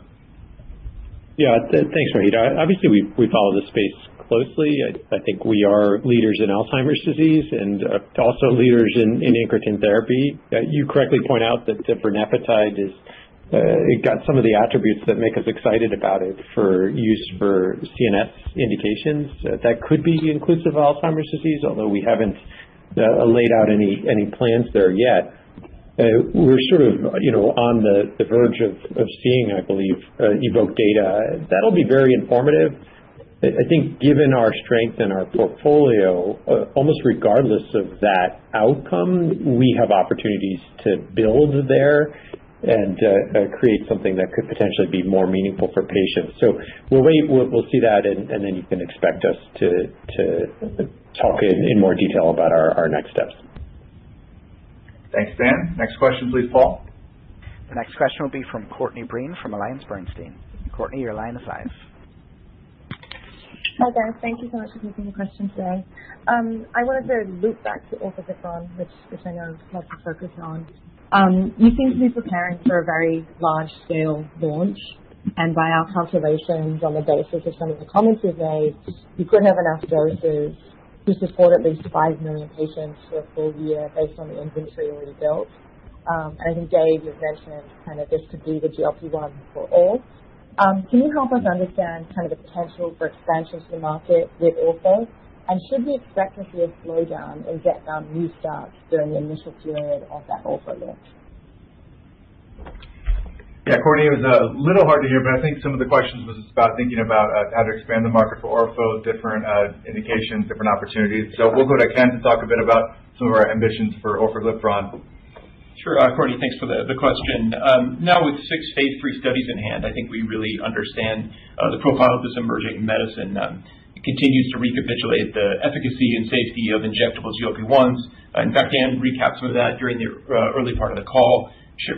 Yeah, thanks, Mohit. Obviously, we follow the space closely. I think we are leaders in Alzheimer's disease and also leaders in incretin therapy. You correctly point out that Brenipatide it got some of the attributes that make us excited about it for use for CNS indications. That could be inclusive of Alzheimer's disease, although we haven't laid out any plans there yet. We're sort of, on the verge of seeing, I believe, Evoke data. That'll be very informative. I think given our strength in our portfolio, almost regardless of that outcome, we have opportunities to build there and create something that could potentially be more meaningful for patients. So we'll see that, and then you can expect us to talk in more detail about our next steps. Thanks, Dan. Next question, please, Paul. The next question will be from Courtney Breen from AllianceBernstein. Courtney, your line is live. Hi, guys. Thank you so much for taking the question today. I wanted to loop back to orforglipron, which I know lots of focus on. You seem to be preparing for a very large-scale launch, and by our calculations, on the basis of some of the comments we've made, you could have enough doses to support at least 5 million patients for a full year based on the inventory already built. And I think, Dave, you've mentioned kind of this could be the GLP-1 for all. Can you help us understand kind of the potential for expansion to the market with ortho? And should we expect to see a slowdown in Zepbound new starts during the initial period of that ortho launch? Yeah, Courtney, it was a little hard to hear, but I think some of the questions was about thinking about how to expand the market for ortho, different indications, different opportunities. So we'll go to Ken to talk a bit about some of our ambitions for orforglipron. Sure, Courtney, thanks for the question. Now with 6 phase 3 studies in hand, I think we really understand the profile of this emerging medicine. It continues to recapitulate the efficacy and safety of injectable GLP-1s. In fact, Dan recapped some of that during the early part of the call,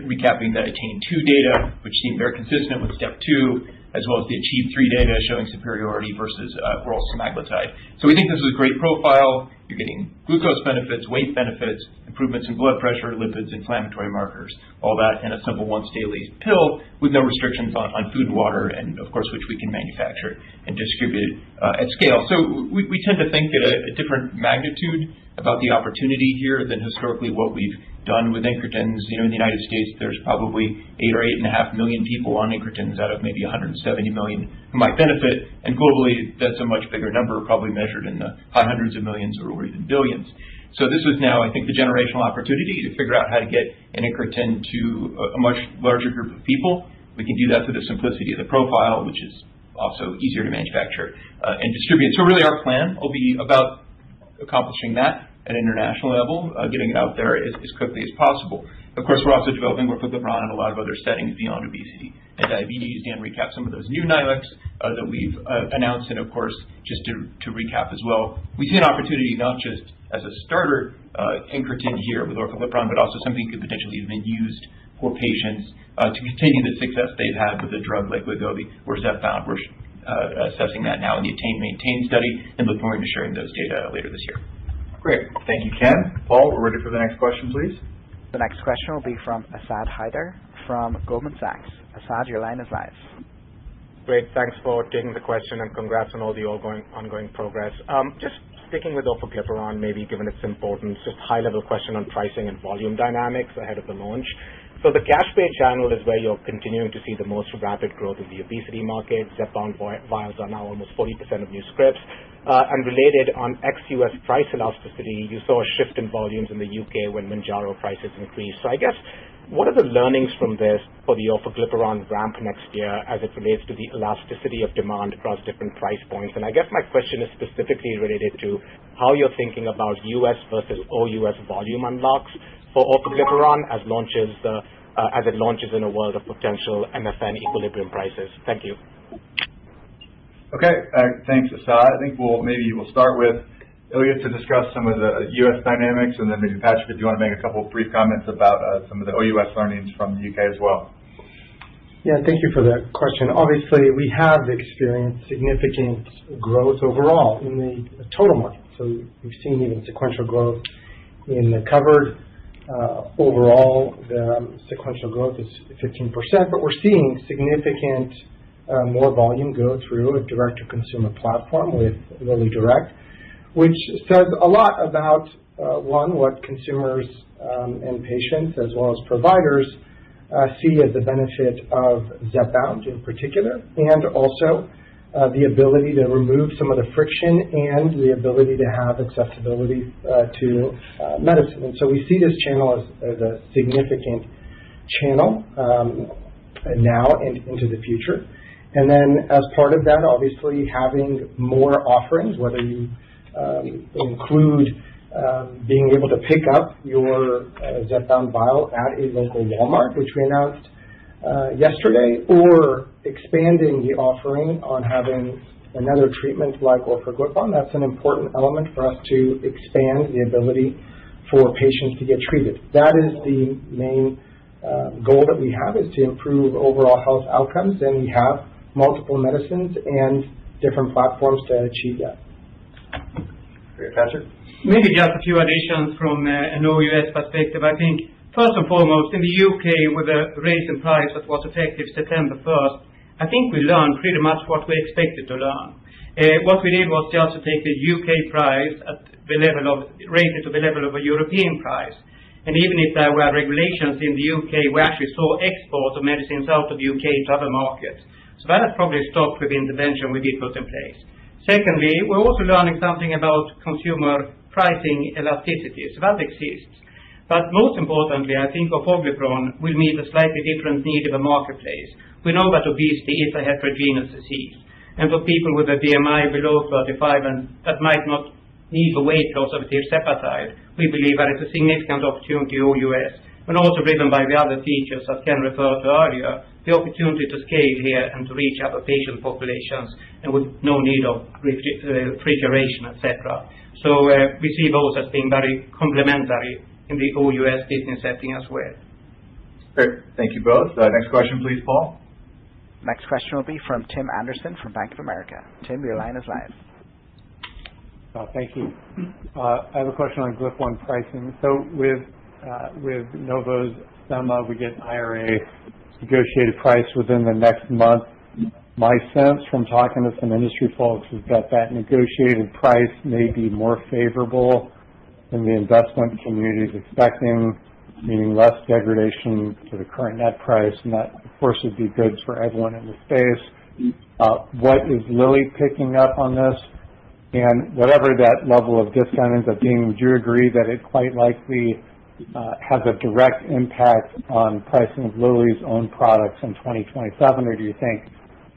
recapping the ATTAIN-2 data, which seemed very consistent with STEP 2, as well as the ACHIEVE-3 data showing superiority versus oral semaglutide. So we think this is a great profile. You're getting glucose benefits, weight benefits, improvements in blood pressure, lipids, inflammatory markers, all that in a simple once-daily pill with no restrictions on food and water, and of course, which we can manufacture and distribute at scale. So we tend to think at a different magnitude about the opportunity here than historically what we've done with incretins. In the United States, there's probably 8 or 8.5 million people on incretins out of maybe 170 million who might benefit, and globally, that's a much bigger number, probably measured in the high hundreds of millions or even billions. So this is now, I think, the generational opportunity to figure out how to get an incretin to a much larger group of people. We can do that through the simplicity of the profile, which is also easier to manufacture and distribute. So really our plan will be about accomplishing that at an international level, getting it out there as quickly as possible. Of course, we're also developing orforglipron in a lot of other settings beyond obesity and diabetes. Dan recapped some of those new NILEX that we've announced, and of course, just to recap as well, we see an opportunity not just as a starter incretin here with orforglipron, but also something that could potentially have been used for patients to continue the success they've had with a drug like Wegovy or Zepbound. We're assessing that now in the ATTAIN-MAINTAIN study and look forward to sharing those data later this year. Great. Thank you, Ken. Paul, we're ready for the next question, please. The next question will be from Asad Haider from Goldman Sachs. Asad, your line is live. Great. Thanks for taking the question and congrats on all the ongoing progress. Just sticking with orforglipron, maybe given its importance, just high-level question on pricing and volume dynamics ahead of the launch. So the cash pay channel is where you're continuing to see the most rapid growth in the obesity market. Zepbound vials are now almost 40% of new scripts. And related on ex-US price elasticity, you saw a shift in volumes in the UK when Mounjaro prices increased. So I guess, what are the learnings from this for the orforglipron ramp next year as it relates to the elasticity of demand across different price points? And I guess my question is specifically related to how you're thinking about US versus OUS volume unlocks for orforglipron as it launches in a world of potential MFN equilibrium prices. Thank you. Okay, thanks, Asad. I think we'll start with Ilya to discuss some of the U.S. dynamics, and then maybe Patrick, if you want to make a couple of brief comments about some of the OUS learnings from the UK as well. Yeah, thank you for that question. Obviously, we have experienced significant growth overall in the total market. So we've seen even sequential growth in the covered. Overall, the sequential growth is 15%, but we're seeing significant more volume go through a direct-to-consumer platform with Lilly Direct, which says a lot about, one, what consumers and patients as well as providers see as the benefit of Zepbound in particular, and also the ability to remove some of the friction and the ability to have accessibility to medicine. And so we see this channel as a significant channel now and into the future. And then as part of that, obviously, having more offerings, whether you include being able to pick up your Zepbound vial at a local Walmart, which we announced yesterday, or expanding the offering on having another treatment like orforglipron. That's an important element for us to expand the ability for patients to get treated. That is the main goal that we have, is to improve overall health outcomes, and we have multiple medicines and different platforms to achieve that. Great, Patrick? Maybe just a few additions from an OUS perspective. I think, first and foremost, in the UK, with the raise in price that was effective September 1st, I think we learned pretty much what we expected to learn. What we did was just to take the UK price at the level of, raise it to the level of a European price. And even if there were regulations in the UK, we actually saw exports of medicines out of the UK to other markets. So that has probably stopped with the intervention we did put in place. Secondly, we're also learning something about consumer pricing elasticity. So that exists. But most importantly, I think orforglipron will meet a slightly different need in the marketplace. We know that obesity is a heterogeneous disease. And for people with a BMI below 35 and that might not need the weight loss of tirzepatide, we believe there is a significant opportunity in OUS, and also driven by the other features that Ken referred to earlier, the opportunity to scale here and to reach other patient populations and with no need of refrigeration, etc. So we see those as being very complementary in the OUS business setting as well. Great. Thank you both. Next question, please, Paul. Next question will be from Tim Anderson from Bank of America. Tim, your line is live. Thank you. I have a question on GLP-1 pricing. So with Novo's SEMA, we get IRA negotiated price within the next month. My sense from talking to some industry folks is that negotiated price may be more favorable than the investment community is expecting, meaning less degradation to the current net price, and that, of course, would be good for everyone in the space. What is Lilly picking up on this? And whatever that level of discount ends up being, would you agree that it quite likely has a direct impact on pricing of Lilly's own products in 2027, or do you think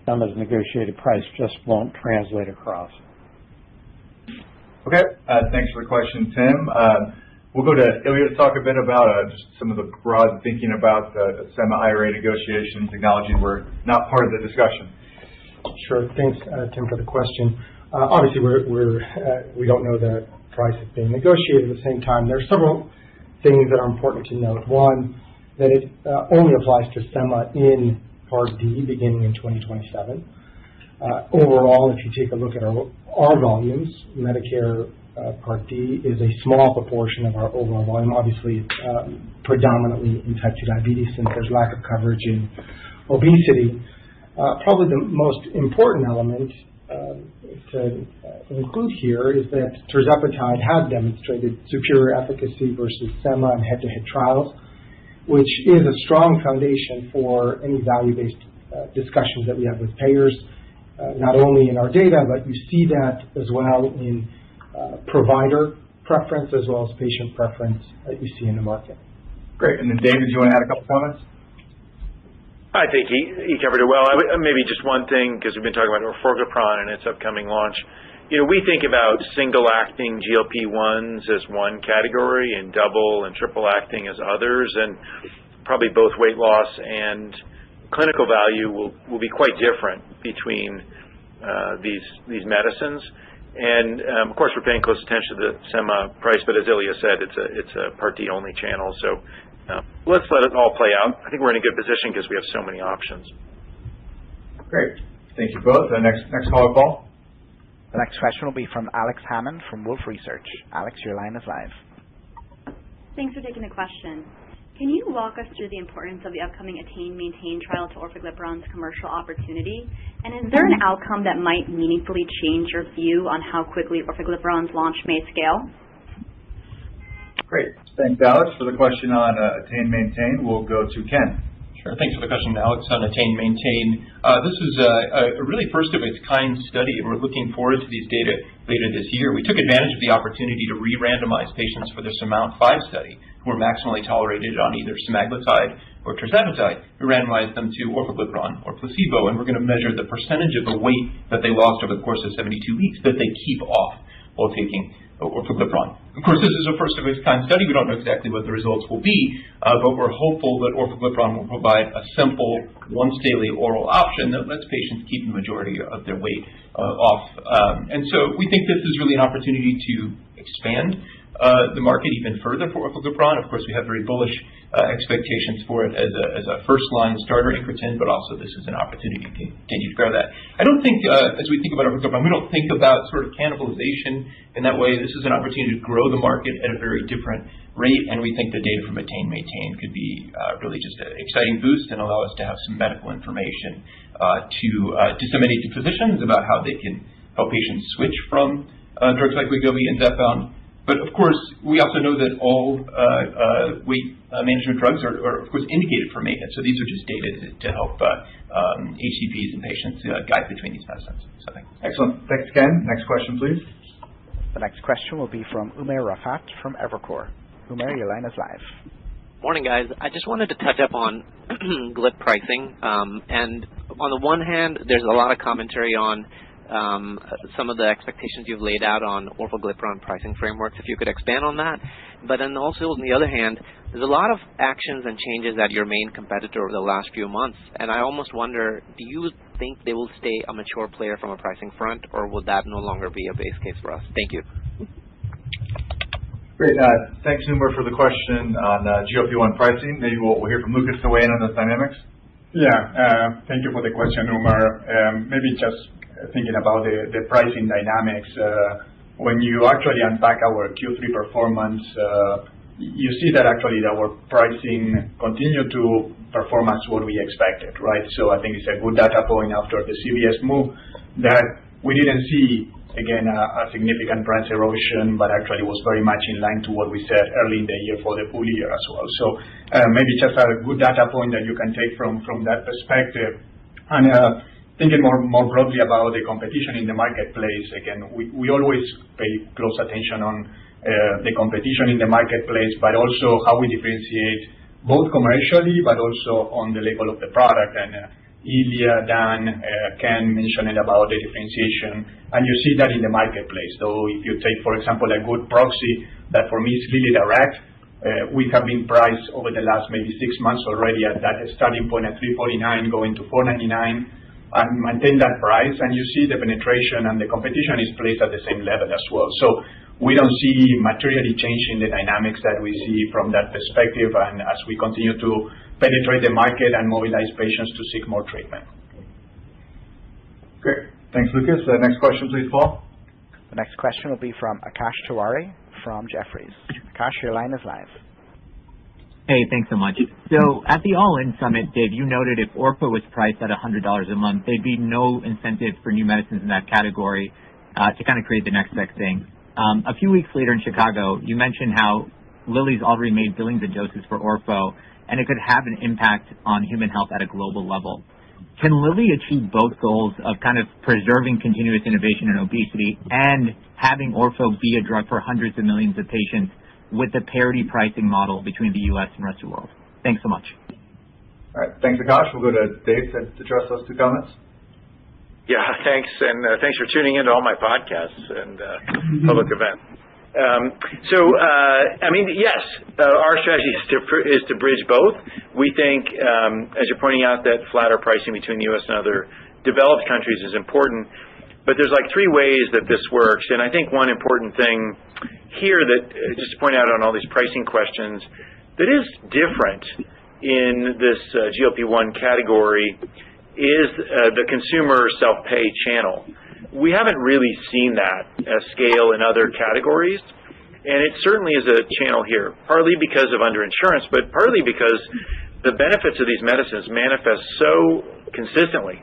SEMA's negotiated price just won't translate across? Okay, thanks for the question, Tim. We'll go to Ilya to talk a bit about just some of the broad thinking about the SEMA IRA negotiations, acknowledging we're not part of the discussion. Sure. Thanks, Tim, for the question. Obviously, we don't know the price that's being negotiated. At the same time, there are several things that are important to note. One, that it only applies to SEMA in Part D beginning in 2027. Overall, if you take a look at our volumes, Medicare Part D is a small proportion of our overall volume, obviously predominantly in type 2 diabetes since there's lack of coverage in obesity. Probably the most important element to include here is that tirzepatide has demonstrated superior efficacy versus SEMA in head-to-head trials, which is a strong foundation for any value-based discussions that we have with payers, not only in our data, but you see that as well in provider preference as well as patient preference that you see in the market. Great. And then David, do you want to add a couple comments? I think he covered it well. Maybe just one thing, because we've been talking about orforglipron and its upcoming launch. We think about single-acting GLP-1s as one category and double and triple-acting as others, and probably both weight loss and clinical value will be quite different between these medicines. And of course, we're paying close attention to the SEMA price, but as Ilya said, it's a Part D only channel. So let's let it all play out. I think we're in a good position because we have so many options. Great. Thank you both. Next caller, Paul. The next question will be from Alex Hammond from Wolfe Research. Alex, your line is live. Thanks for taking the question. Can you walk us through the importance of the upcoming Attain-Maintain trial to orforglipron's commercial opportunity? And is there an outcome that might meaningfully change your view on how quickly orforglipron's launch may scale? Great. Thanks, Alex, for the question on Attain-Maintain. We'll go to Ken. Sure. Thanks for the question, Alex, on Attain-Maintain. This is a really first of its kind study, and we're looking forward to these data later this year. We took advantage of the opportunity to re-randomize patients for the SURMOUNT-5 study who were maximally tolerated on either semaglutide or tirzepatide. We randomized them to orforglipron or placebo, and we're going to measure the percentage of the weight that they lost over the course of 72 weeks that they keep off while taking orforglipron. Of course, this is a first of its kind study. We don't know exactly what the results will be, but we're hopeful that orforglipron will provide a simple once daily oral option that lets patients keep the majority of their weight off. And so we think this is really an opportunity to expand the market even further for orforglipron. Of course, we have very bullish expectations for it as a first-line starter incretin, but also this is an opportunity to continue to grow that. I don't think, as we think about orforglipron, we don't think about sort of cannibalization in that way. This is an opportunity to grow the market at a very different rate, and we think the data from Attain-Maintain could be really just an exciting boost and allow us to have some medical information to disseminate to physicians about how they can help patients switch from drugs like Wegovy and Zepbound. But of course, we also know that all weight management drugs are of course indicated for maintenance. So these are just data to help HCPs and patients guide between these medicines. So thanks. Excellent. Thanks, Ken. Next question, please. The next question will be from Umer Raffat from Evercore. Umair, your line is live. Morning, guys. I just wanted to touch up on GLP pricing. And on the one hand, there's a lot of commentary on some of the expectations you've laid out on orforglipron pricing frameworks, if you could expand on that. But then also, on the other hand, there's a lot of actions and changes at your main competitor over the last few months. And I almost wonder, do you think they will stay a mature player from a pricing front, or would that no longer be a base case for us? Thank you. Great. Thanks, Umair, for the question on GLP-1 pricing. Maybe we'll hear from Lucas to weigh in on those dynamics. Yeah, thank you for the question, Umair. Maybe just thinking about the pricing dynamics. When you actually unpack our Q3 performance, you see that actually our pricing continued to perform as what we expected, right? So I think it's a good data point after the CVS move that we didn't see, again, a significant price erosion, but actually was very much in line to what we said early in the year for the full year as well. So maybe just a good data point that you can take from that perspective. And thinking more broadly about the competition in the marketplace, again, we always pay close attention on the competition in the marketplace, but also how we differentiate both commercially, but also on the label of the product. And Ilya, Dan, Ken mentioned about the differentiation, and you see that in the marketplace. So if you take, for example, a good proxy that for me is Lilly Direct, we have been priced over the last maybe 6 months already at that starting point at $349 going to $499 and maintain that price, and you see the penetration and the competition is placed at the same level as well. So we don't see materially changing the dynamics that we see from that perspective, and as we continue to penetrate the market and mobilize patients to seek more treatment. Great. Thanks, Lucas. Next question, please, Paul. The next question will be from Akash Tiwari from Jefferies. Akash, your line is live. Hey, thanks so much. So at the All-In Summit, Dave, you noted if Orpho was priced at $100 a month, there'd be no incentive for new medicines in that category to kind of create the next best thing. A few weeks later in Chicago, you mentioned how Lilly's already made billions of doses for Orpho, and it could have an impact on human health at a global level. Can Lilly achieve both goals of kind of preserving continuous innovation in obesity and having Orpho be a drug for hundreds of millions of patients with the parity pricing model between the U.S. and the rest of the world? Thanks so much. All right. Thanks, Akash. We'll go to Dave to address those two comments. Yeah, thanks, and thanks for tuning into all my podcasts and public events. Yes, our strategy is to bridge both. We think, as you're pointing out, that flatter pricing between the U.S. and other developed countries is important. But there's like 3 ways that this works, and I think one important thing here that, just to point out on all these pricing questions, that is different in this GLP-1 category is the consumer self-pay channel. We haven't really seen that scale in other categories, and it certainly is a channel here, partly because of underinsurance, but partly because the benefits of these medicines manifest so consistently.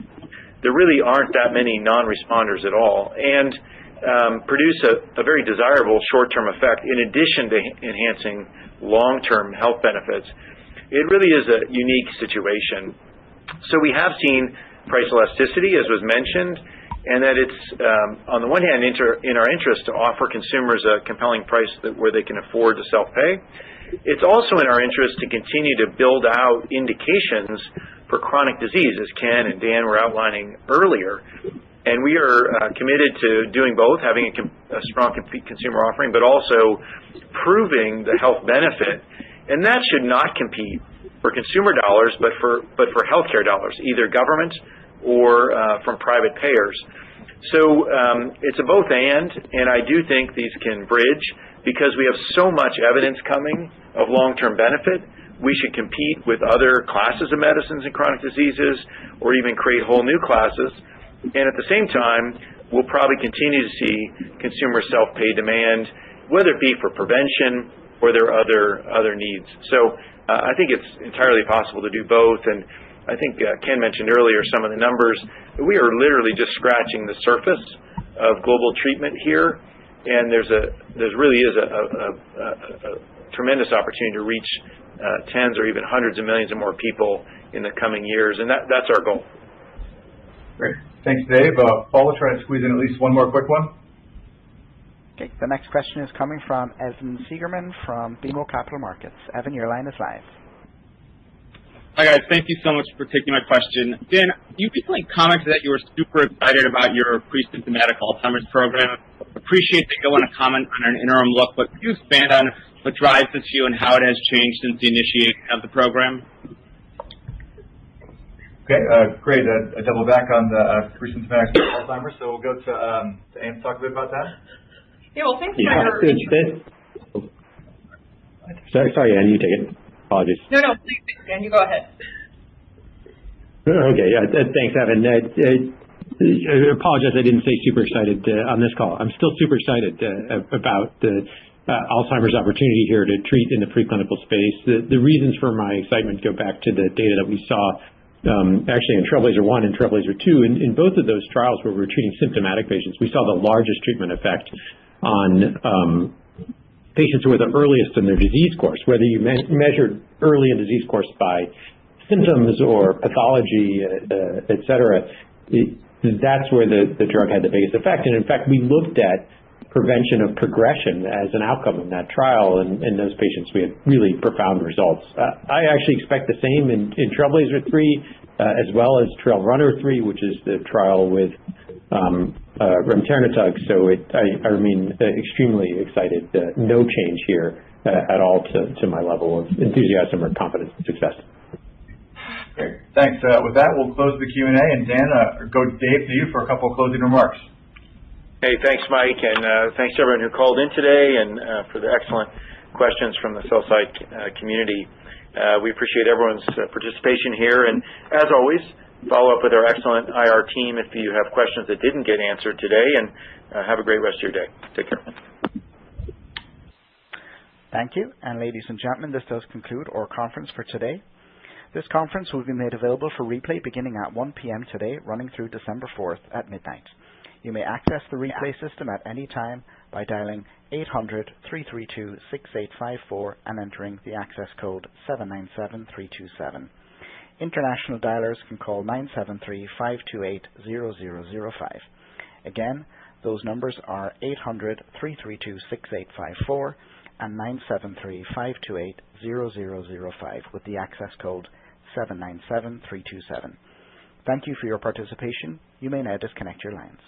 There really aren't that many non-responders at all, and produce a very desirable short-term effect in addition to enhancing long-term health benefits. It really is a unique situation. So we have seen price elasticity, as was mentioned, and that it's, on the one hand, in our interest to offer consumers a compelling price where they can afford to self-pay. It's also in our interest to continue to build out indications for chronic disease, as Ken and Dan were outlining earlier. And we are committed to doing both, having a strong consumer offering, but also proving the health benefit. And that should not compete for consumer dollars, but for healthcare dollars, either government or from private payers. So it's a both and I do think these can bridge because we have so much evidence coming of long-term benefit. We should compete with other classes of medicines in chronic diseases or even create whole new classes. And at the same time, we'll probably continue to see consumer self-pay demand, whether it be for prevention or there are other needs. So I think it's entirely possible to do both. And I think Ken mentioned earlier some of the numbers. We are literally just scratching the surface of global treatment here. And there really is a tremendous opportunity to reach tens or even hundreds of millions of more people in the coming years, and that's our goal. Great. Thanks, Dave. Paul, we'll try to squeeze in at least one more quick one. Okay, Okay, the next question is coming from Evan Seigerman from BMO Capital Markets. Evan, your line is live. Hi guys, thank you so much for taking my question. Dan, you recently commented that you were super excited about your pre-symptomatic Alzheimer's program. Appreciate that you don't want to comment on an interim look, but could you expand on what drives this view and how it has changed since the initiation of the program? Okay, great. A double back on the pre-symptomatic Alzheimer's. So we'll go to Anne to talk a bit about that. Yeah, well, thanks for your Sorry, Anne, you take it. Apologies. No, please, Dan, you go ahead. Okay, yeah, thanks, Evan. I apologize I didn't say super excited on this call. I'm still super excited about the Alzheimer's opportunity here to treat in the preclinical space. The reasons for my excitement go back to the data that we saw actually in Trailblazer 1 and Trailblazer 2. In both of those trials where we were treating symptomatic patients, we saw the largest treatment effect on patients who were the earliest in their disease course, whether you measured early in disease course by symptoms or pathology, et cetera. That's where the drug had the biggest effect. And in fact, we looked at prevention of progression as an outcome in that trial, and in those patients we had really profound results. I actually expect the same in Trailblazer 3 as well as Trail Runner 3, which is the trial with remternetug. So I remain extremely excited. No change here at all to my level of enthusiasm or confidence and success. Great. Thanks. With that, we'll close the Q&A, and Dan, go Dave to you for a couple of closing remarks. Hey, thanks, Mike, and thanks to everyone who called in today and for the excellent questions from the sell-side community. We appreciate everyone's participation here, and as always, follow up with our excellent IR team if you have questions that didn't get answered today, and have a great rest of your day. Take care. Thank you, and ladies and gentlemen, this does conclude our conference for today. This conference will be made available for replay beginning at 1 p.m. today, running through December 4th at midnight. You may access the replay system at any time by dialing 800-332-6854 and entering the access code 797327. International dialers can call 973-528-0005. Again, those numbers are 800-332-6854 and 973-528-0005 with the access code 797327. Thank you for your participation. You may now disconnect your lines.